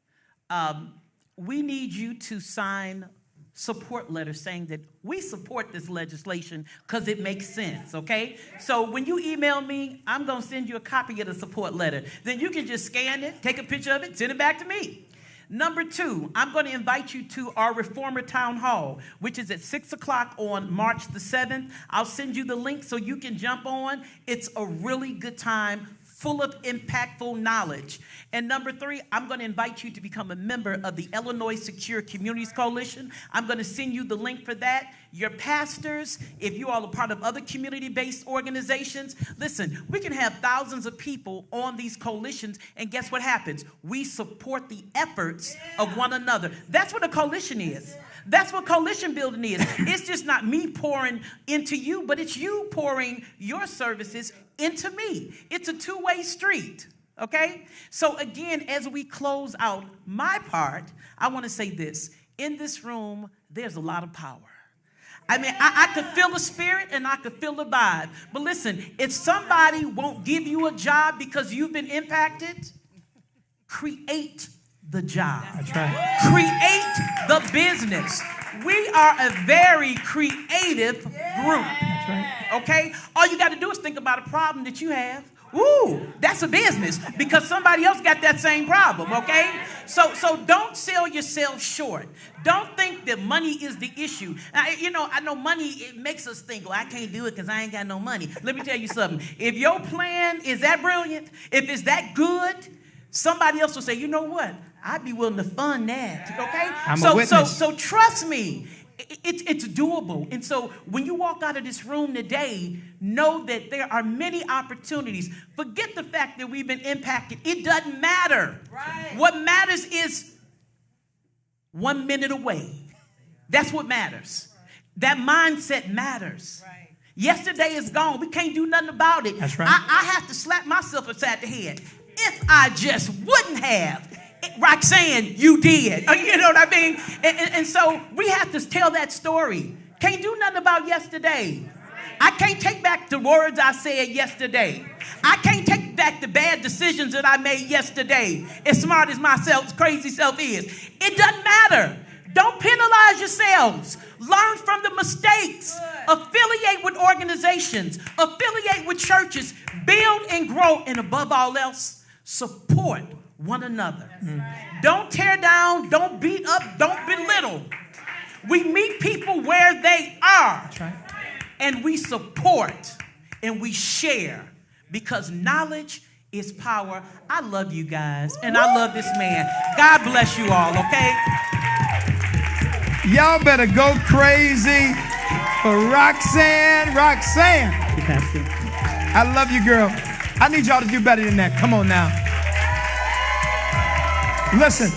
we need you to sign support letters saying that we support this legislation because it makes sense, okay? So when you email me, I'm going to send you a copy of the support letter. Then you can just scan it, take a picture of it, send it back to me. Number 2, I'm going to invite you to our Reformer Town Hall, which is at 6 o'clock on March the 7th. I'll send you the link so you can jump on. It's a really good time, full of impactful knowledge. And number 3, I'm going to invite you to become a member of the Illinois Secure Communities Coalition. I'm going to send you the link for that. Your pastors, if you all are part of other community-based organizations, listen, we can have thousands of people on these coalitions, and guess what happens? We support the efforts of one another. That's what a coalition is. That's what coalition building is. It's just not me pouring into you, but it's you pouring your services into me. It's a two-way street, okay? So again, as we close out my part, I want to say this. In this room, there's a lot of power. I mean, I could feel the spirit and I could feel the vibe. But listen, if somebody won't give you a job because you've been impacted, create the job. That's right. Create the business. We are a very creative group. That's right. Okay? All you got to do is think about a problem that you have. Ooh, that's a business because somebody else got that same problem, okay? So don't sell yourself short. Don't think that money is the issue. I know money, it makes us think, well, I can't do it because I ain't got no money. Let me tell you something. If your plan is that brilliant, if it's that good, somebody else will say, you know what? I'd be willing to fund that, okay? I'm a witness. So trust me. It's doable. And so when you walk out of this room today, know that there are many opportunities. Forget the fact that we've been impacted. It doesn't matter. Right. What matters is 1 minute away. That's what matters. That mindset matters. Right. Yesterday is gone. We can't do nothing about it. That's right. I have to slap myself upside the head. If I just wouldn't have, Roxanne, you did. You know what I mean? And so we have to tell that story. Can't do nothing about yesterday. I can't take back the words I said yesterday. I can't take back the bad decisions that I made yesterday, as smart as my crazy self is. It doesn't matter. Don't penalize yourselves. Learn from the mistakes. Affiliate with organizations. Affiliate with churches. Build and grow. And above all else, support one another. Don't tear down. Don't beat up. Don't belittle. We meet people where they are. That's right. And we support and we share, because knowledge is power. I love you guys, and I love this man. God bless you all, okay? Y'all better go crazy for Roxanne. Roxanne. I love you, girl. I need y'all to do better than that. Come on now. Listen,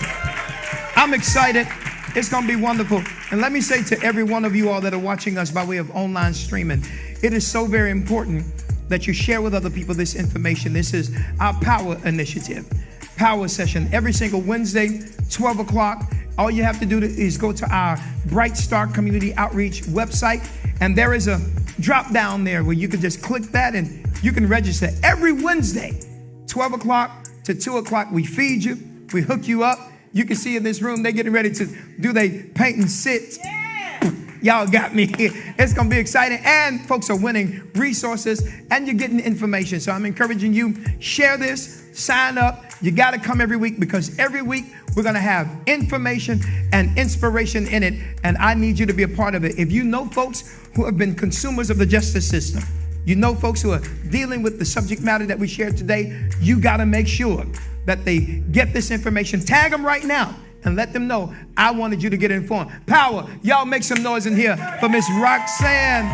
I'm excited. It's going to be wonderful. And let me say to every one of you all that are watching us by way of online streaming, it is so very important that you share with other people this information. This is our Power Initiative, Power Session, every single Wednesday, 12 o'clock. All you have to do is go to our Bright Star Community Outreach website, and there is a drop down there where you can just click that and you can register. Every Wednesday, 12 o'clock to 2 o'clock, we feed you, we hook you up. You can see in this room, they're getting ready to do they paint and sit. Yeah. Y'all got me. It's going to be exciting. And folks are winning resources and you're getting information. So I'm encouraging you, share this, sign up. You got to come every week, because every week we're going to have information and inspiration in it. And I need you to be a part of it. If you know folks who have been consumers of the justice system, you know folks who are dealing with the subject matter that we shared today, you got to make sure that they get this information. Tag them right now and let them know I wanted you to get informed. Power, y'all make some noise in here for Miss Roxanne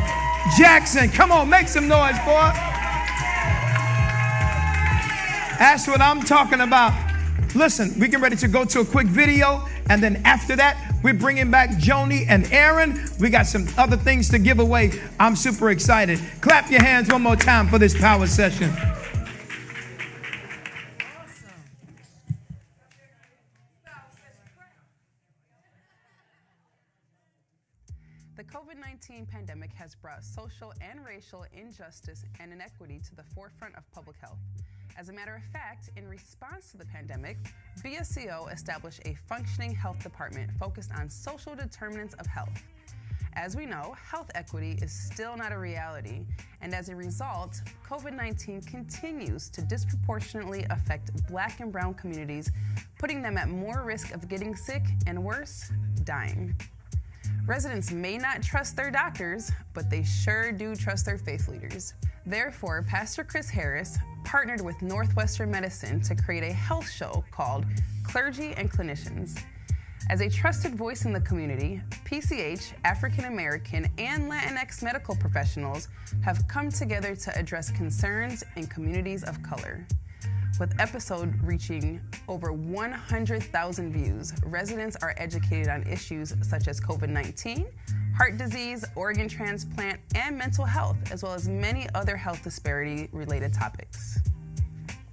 Jackson. Come on, make some noise for her. That's what I'm talking about. Listen, we get ready to go to a quick video, and then after that, we're bringing back Joni and Aaron. We got some other things to give away. I'm super excited. Clap your hands one more time for this power session. The COVID-19 pandemic has brought social and racial injustice and inequity to the forefront of public health. As a matter of fact, in response to the pandemic, BSCO established a functioning health department focused on social determinants of health. As we know, health equity is still not a reality, and as a result, COVID-19 continues to disproportionately affect Black and Brown communities, putting them at more risk of getting sick and, worse, dying. Residents may not trust their doctors, but they sure do trust their faith leaders. Therefore, Pastor Chris Harris partnered with Northwestern Medicine to create a health show called Clergy and Clinicians. As a trusted voice in the community, PCH, African American, and Latinx medical professionals have come together to address concerns in communities of color. With episode reaching over 100,000 views, residents are educated on issues such as COVID-19, heart disease, organ transplant, and mental health, as well as many other health disparity-related topics.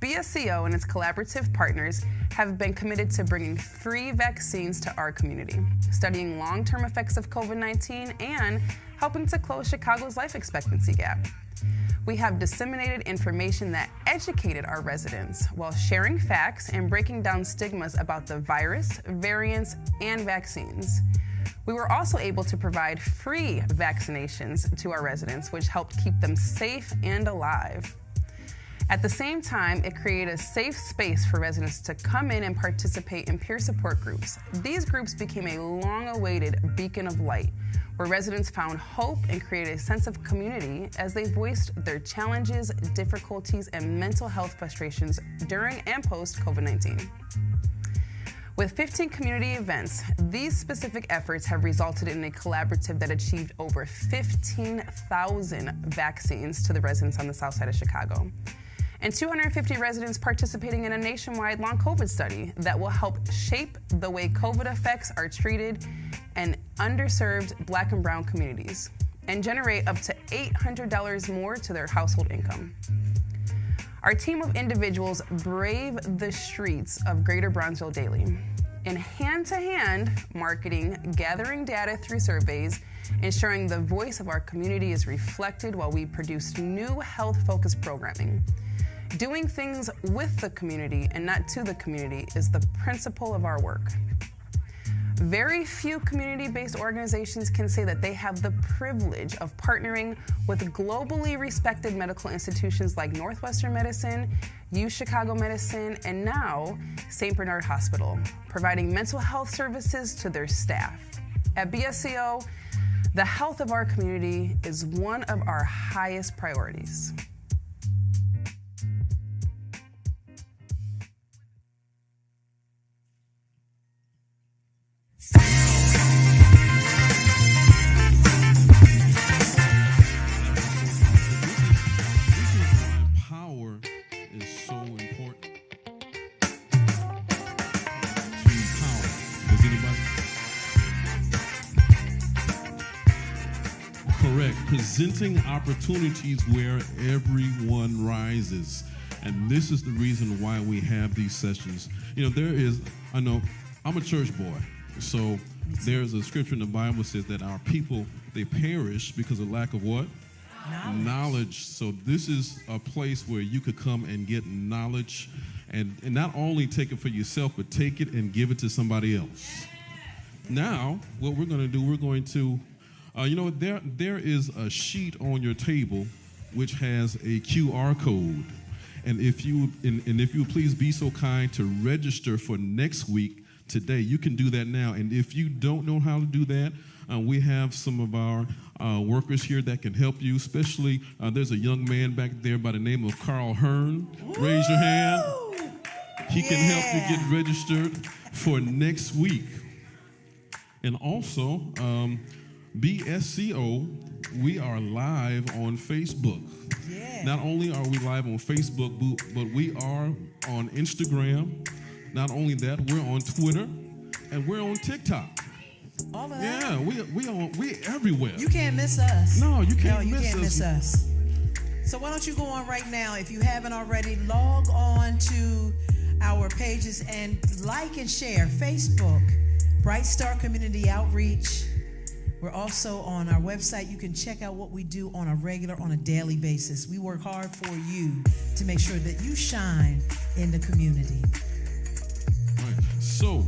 BSCO and its collaborative partners have been committed to bringing free vaccines to our community, studying long-term effects of COVID-19, and helping to close Chicago's life expectancy gap. We have disseminated information that educated our residents while sharing facts and breaking down stigmas about the virus, variants, and vaccines. We were also able to provide free vaccinations to our residents, which helped keep them safe and alive. At the same time, it created a safe space for residents to come in and participate in peer support groups. These groups became a long-awaited beacon of light, where residents found hope and created a sense of community as they voiced their challenges, difficulties, and mental health frustrations during and post COVID-19. With 15 community events, these specific efforts have resulted in a collaborative that achieved over 15,000 vaccines to the residents on the south side of Chicago, and 250 residents participating in a nationwide long COVID study that will help shape the way COVID effects are treated in underserved Black and Brown communities. and generate up to $800 more to their household income. Our team of individuals brave the streets of Greater Bronzeville daily in hand-to-hand marketing, gathering data through surveys, ensuring the voice of our community is reflected while we produce new health-focused programming. Doing things with the community and not to the community is the principle of our work. Very few community-based organizations can say that they have the privilege of partnering with globally respected medical institutions like Northwestern Medicine, U Chicago Medicine, and now St. Bernard Hospital, providing mental health services to their staff. At BSCO, the health of our community is one of our highest priorities. Presenting opportunities where everyone rises. And this is the reason why we have these sessions. You know, I know, I'm a church boy. So there's a scripture in the Bible that says that our people, they perish because of lack of what? Knowledge. So this is a place where you could come and get knowledge and not only take it for yourself, but take it and give it to somebody else. Now, what we're going to do, we're going to there is a sheet on your table which has a QR code, and if you please be so kind to register for next week today, you can do that now. And if you don't know how to do that, we have some of our workers here that can help you. Especially there's a young man back there by the name of Carl Hearn. Raise your hand. He can help you get registered for next week. And also, BSCO, we are live on Facebook. Yeah. Not only are we live on Facebook, but we are on Instagram. Not only that, we're on Twitter and we're on TikTok. All of that? Yeah, we everywhere. You can't miss us. No, you can't miss us. So why don't you go on right now, if you haven't already, log on to our pages and like and share Facebook, Bright Star Community Outreach. We're also on our website. You can check out what we do on a daily basis. We work hard for you to make sure that you shine in the community. All right. So.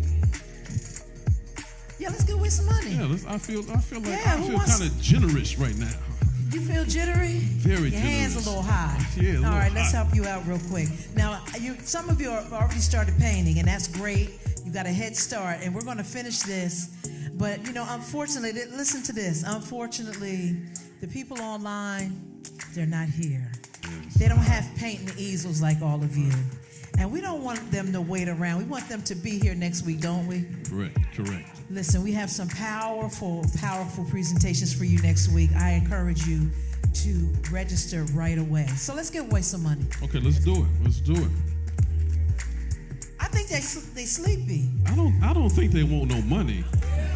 Yeah, let's give away some money. Yeah, I feel kind of generous right now. You feel jittery? Very Your generous. hands a little high. Yeah, All right, let's help you out real quick. Now, some of you have already started painting, and that's great. You got a head start, and we're going to finish this. But, unfortunately, listen to this. Unfortunately, the people online, they're not here. They don't have paint and easels like all of you. And we don't want them to wait around. We want them to be here next week, don't we? Correct. Listen, we have some powerful, powerful presentations for you next week. I encourage you to register right away. So let's give away some money. Okay, let's do it. I think they sleepy. I don't think they want no money.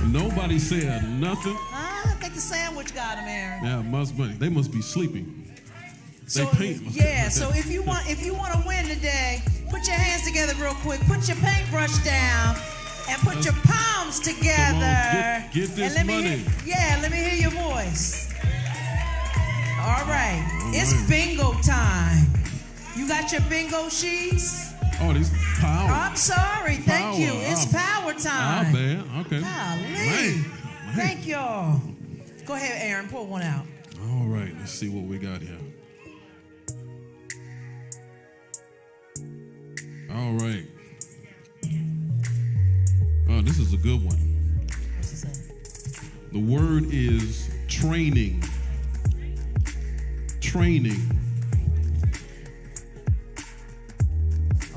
Nobody said nothing. I think the sandwich got them, Aaron. Yeah, they must be sleeping. So if you want to win today, put your hands together real quick. Put your paintbrush down and put your palms together. Get this money. Let me hear your voice. All right. It's bingo time. You got your bingo sheets? Oh, this is power. I'm sorry. Thank you. It's power time. Bad. Okay. Man. Thank y'all. Go ahead, Aaron. Pull one out. All right. Let's see what we got here. All right. Oh, this is a good one. What's it say? The word is training. Training.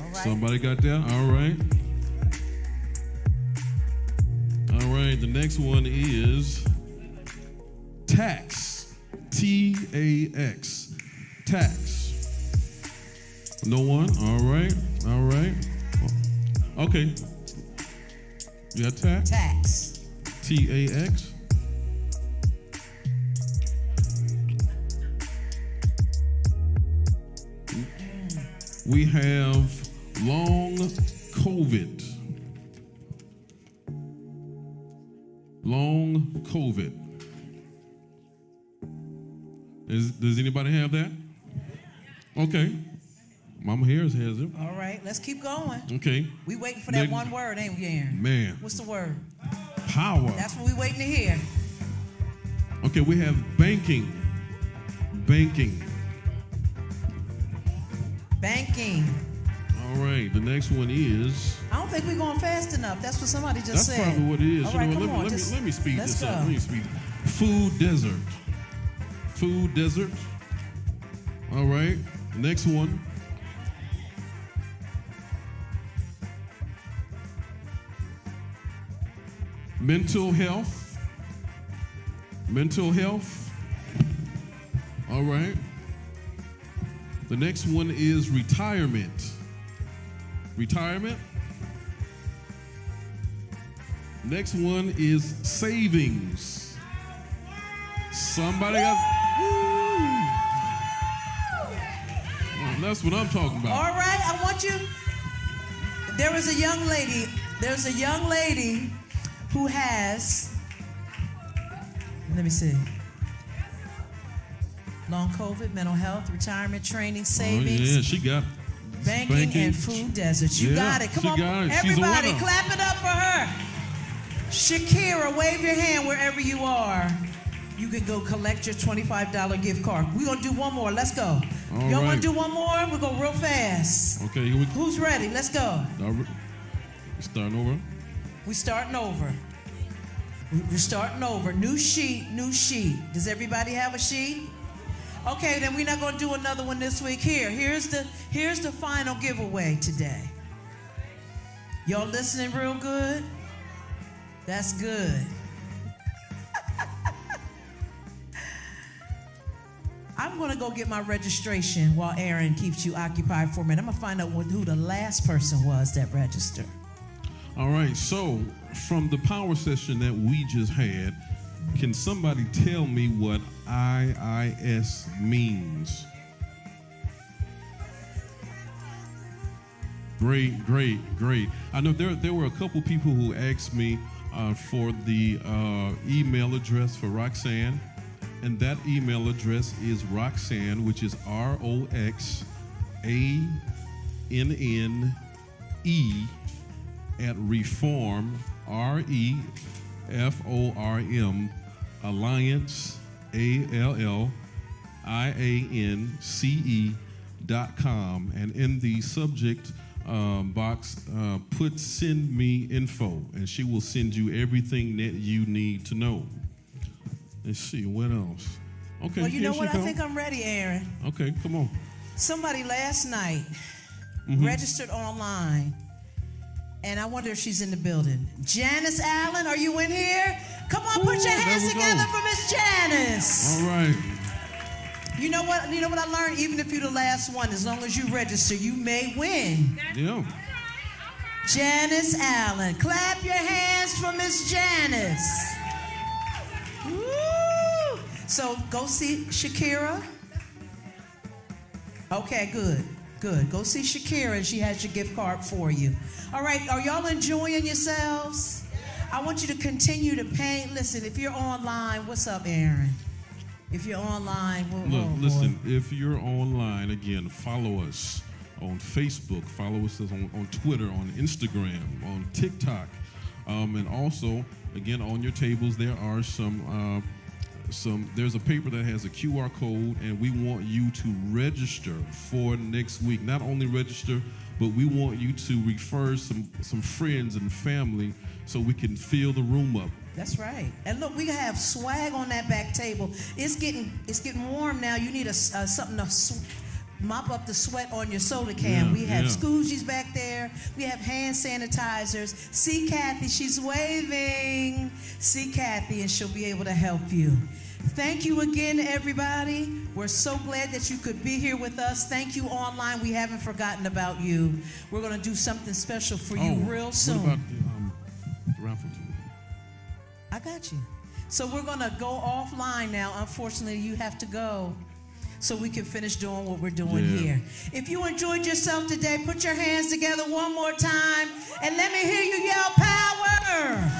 All right. Somebody got that? All right. All right. The next one is tax. T-A-X. Tax. No one? All right. Okay. You got tax? Tax. T-A-X. We have long COVID. Long COVID. Does anybody have that? Okay. Mama Harris has it. All right, let's keep going. Okay. We waiting for that one word, ain't we, Aaron? Man. What's the word? Power. That's what we waiting to hear. Okay, we have banking. Banking. Banking. All right, the next one is. I don't think we're going fast enough. That's what somebody just said. That's probably what it is. All You right, know what? come on, Let me speed let's this go. up. Let me speed. Food desert. Food desert. All right, the next one. Mental health. Mental health. All right. The next one is retirement. Retirement. Next one is savings. Somebody got. Well, that's what I'm talking about. All right, I want you. There is a young lady. There's a young lady who has. Let me see. Long COVID, mental health, retirement, training, savings. Oh, yeah, she got banking and food deserts. You got it. Come on, everybody, clap it up for her. Shakira, wave your hand wherever you are. You can go collect your $25 gift card. We're going to do one more. Let's go. Y'all want to do one more? We're going real fast. Okay, here we go. Who's ready? Let's go. Starting over? We're starting over. We're starting over. New sheet, new sheet. Does everybody have a sheet? Okay, then we're not going to do another one this week. Here's the final giveaway today. Y'all listening real good? That's good. I'm going to go get my registration while Aaron keeps you occupied for a minute. I'm going to find out who the last person was that registered. All right, so from the power session that we just had, can somebody tell me what IIS means? Great, great, great. I know there were a couple people who asked me for the email address for Roxanne, and that email address is Roxanne, which is ROXANNE at Reform, REFORM, Alliance, ALLIANCE.com, and in the subject box, put send me info, and she will send you everything that you need to know. Let's see, what else? Okay. Well, you know what? I think I'm ready, Aaron. Okay, come on. Somebody last night registered online, and I wonder if she's in the building. Janice Allen, are you in here? Come on, put your hands together for Miss Janice. All right. You know what? You know what I learned? Even if you're the last one, as long as you register, you may win. Yeah. Janice Allen. Clap your hands for Miss Janice. Woo! So go see Shakira. Okay, good. Good. Go see Shakira, and she has your gift card for you. All right, are y'all enjoying yourselves? I want you to continue to paint. Listen, if you're online, what's up, Aaron? If you're online, listen, if you're online, again, follow us on Facebook, follow us on Twitter, on Instagram, on TikTok, and also, again, on your tables, there are there's a paper that has a QR code, and we want you to register for next week. Not only register, but we want you to refer some friends and family so we can fill the room up. That's right. And look, we have swag on that back table. It's getting warm now. You need something to mop up the sweat on your soda can. Yeah, we have Scoogies back there. We have hand sanitizers. See Kathy, she's waving. See Kathy, and she'll be able to help you. Thank you again, everybody. We're so glad that you could be here with us. Thank you online. We haven't forgotten about you. We're going to do something special for you real soon. What about the raffle? I got you. So we're going to go offline now. Unfortunately, you have to go. so we can finish doing what we're doing Yeah. here. If you enjoyed yourself today, put your hands together one more time and let me hear you yell power.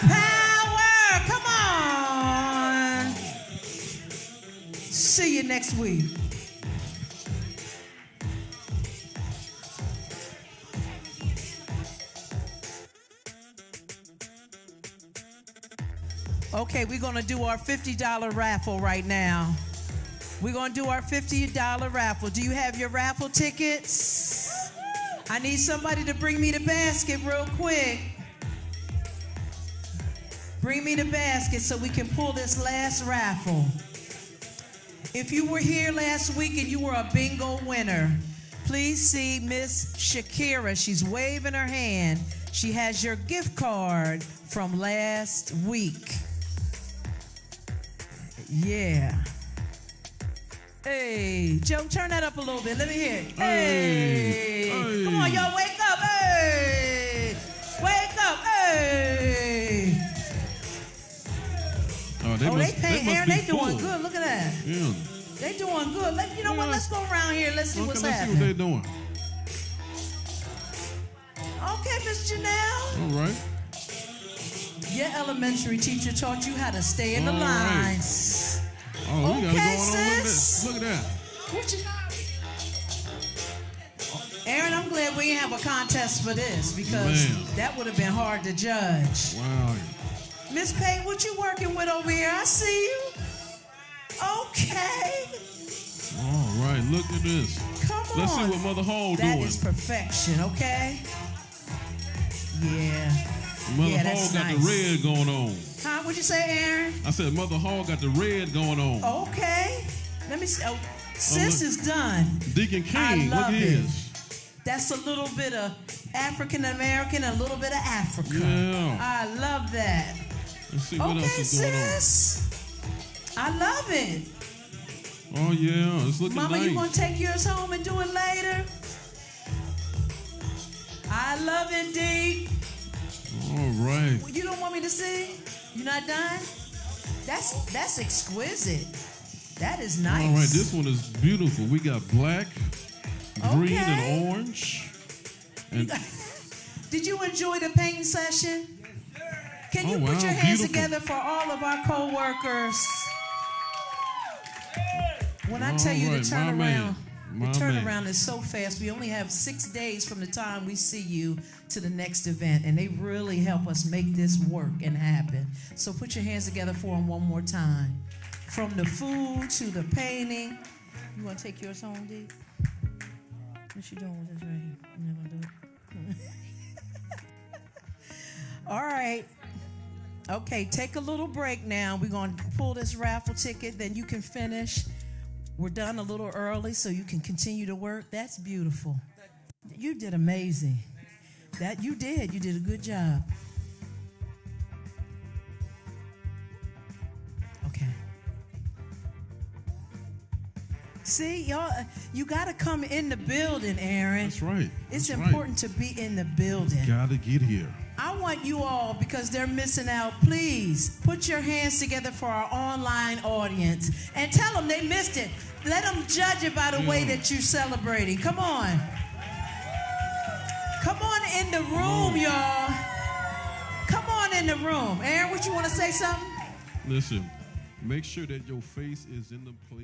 Power. Come on. See you next week. Okay, we're going to do our $50 raffle right now. We're going to do our $50 raffle. Do you have your raffle tickets? I need somebody to bring me the basket real quick. Bring me the basket so we can pull this last raffle. If you were here last week and you were a bingo winner, please see Miss Shakira. She's waving her hand. She has your gift card from last week. Yeah. Hey, Joe, turn that up a little bit. Let me hear it. Hey. Hey. Come on, y'all, wake up. Hey. Wake up. Hey. Oh, They paying Aaron. They doing full. good. Look at that. Yeah. They doing good. You know what? Let's go around here. Let's see what's Let's happening. see what they're doing. Okay, Miss Janelle. All right. Your elementary teacher taught you how to stay in the All right. lines. Oh, we got it Okay, going on. sis. Look at that. What you- Aaron, I'm glad we didn't have a contest for this because Man. that would have been hard to judge. Wow. Miss Payne, what you working with over here? I see you. Okay. All right. Look at this. Come on. Let's see what Mother Hall That doing. is perfection, okay? Yeah. Mother Yeah, Hall that's got nice. the red going on. Huh? What'd you say, Aaron? I said Mother Hall got the red going on. Okay. Let me see. Oh, sis look. is done. Deacon I King, look love at it. his. That's a little bit of African American, a little bit of Africa. Yeah. I love that. Let's see what Okay, else is going sis. I love it. on. Oh yeah, it's looking Mama, nice. you gonna take yours home and do it later? I love it, D. All right. You don't want me to see? You not done? That's exquisite. That is nice. All right, this one is beautiful. We got black, green, Okay. and orange. And Did you enjoy the painting session? Can you Oh, put wow, your hands beautiful. together for all of our co-workers? When I tell you All the right, my man. turnaround, My the man. turnaround is so fast. We only have 6 days from the time we see you to the next event, and they really help us make this work and happen. So put your hands together for them one more time. From the food to the painting. You want to take yours home, D? What you doing with this right here? You not gonna do it? All right. Okay, take a little break now. We're going to pull this raffle ticket, then you can finish. We're done a little early so you can continue to work. That's beautiful. You did amazing. You did a good job. Okay. See, y'all, you got to come in the building, Aaron. that's right. It's That's important to be in the building. Right. Gotta get here. I want you all, because they're missing out, please put your hands together for our online audience and tell them they missed it. Let them judge it by the way that you're celebrating. Come on. Come on in the room, y'all. Come on in the room. Aaron, what you want to say something? Listen, make sure that your face is in the place.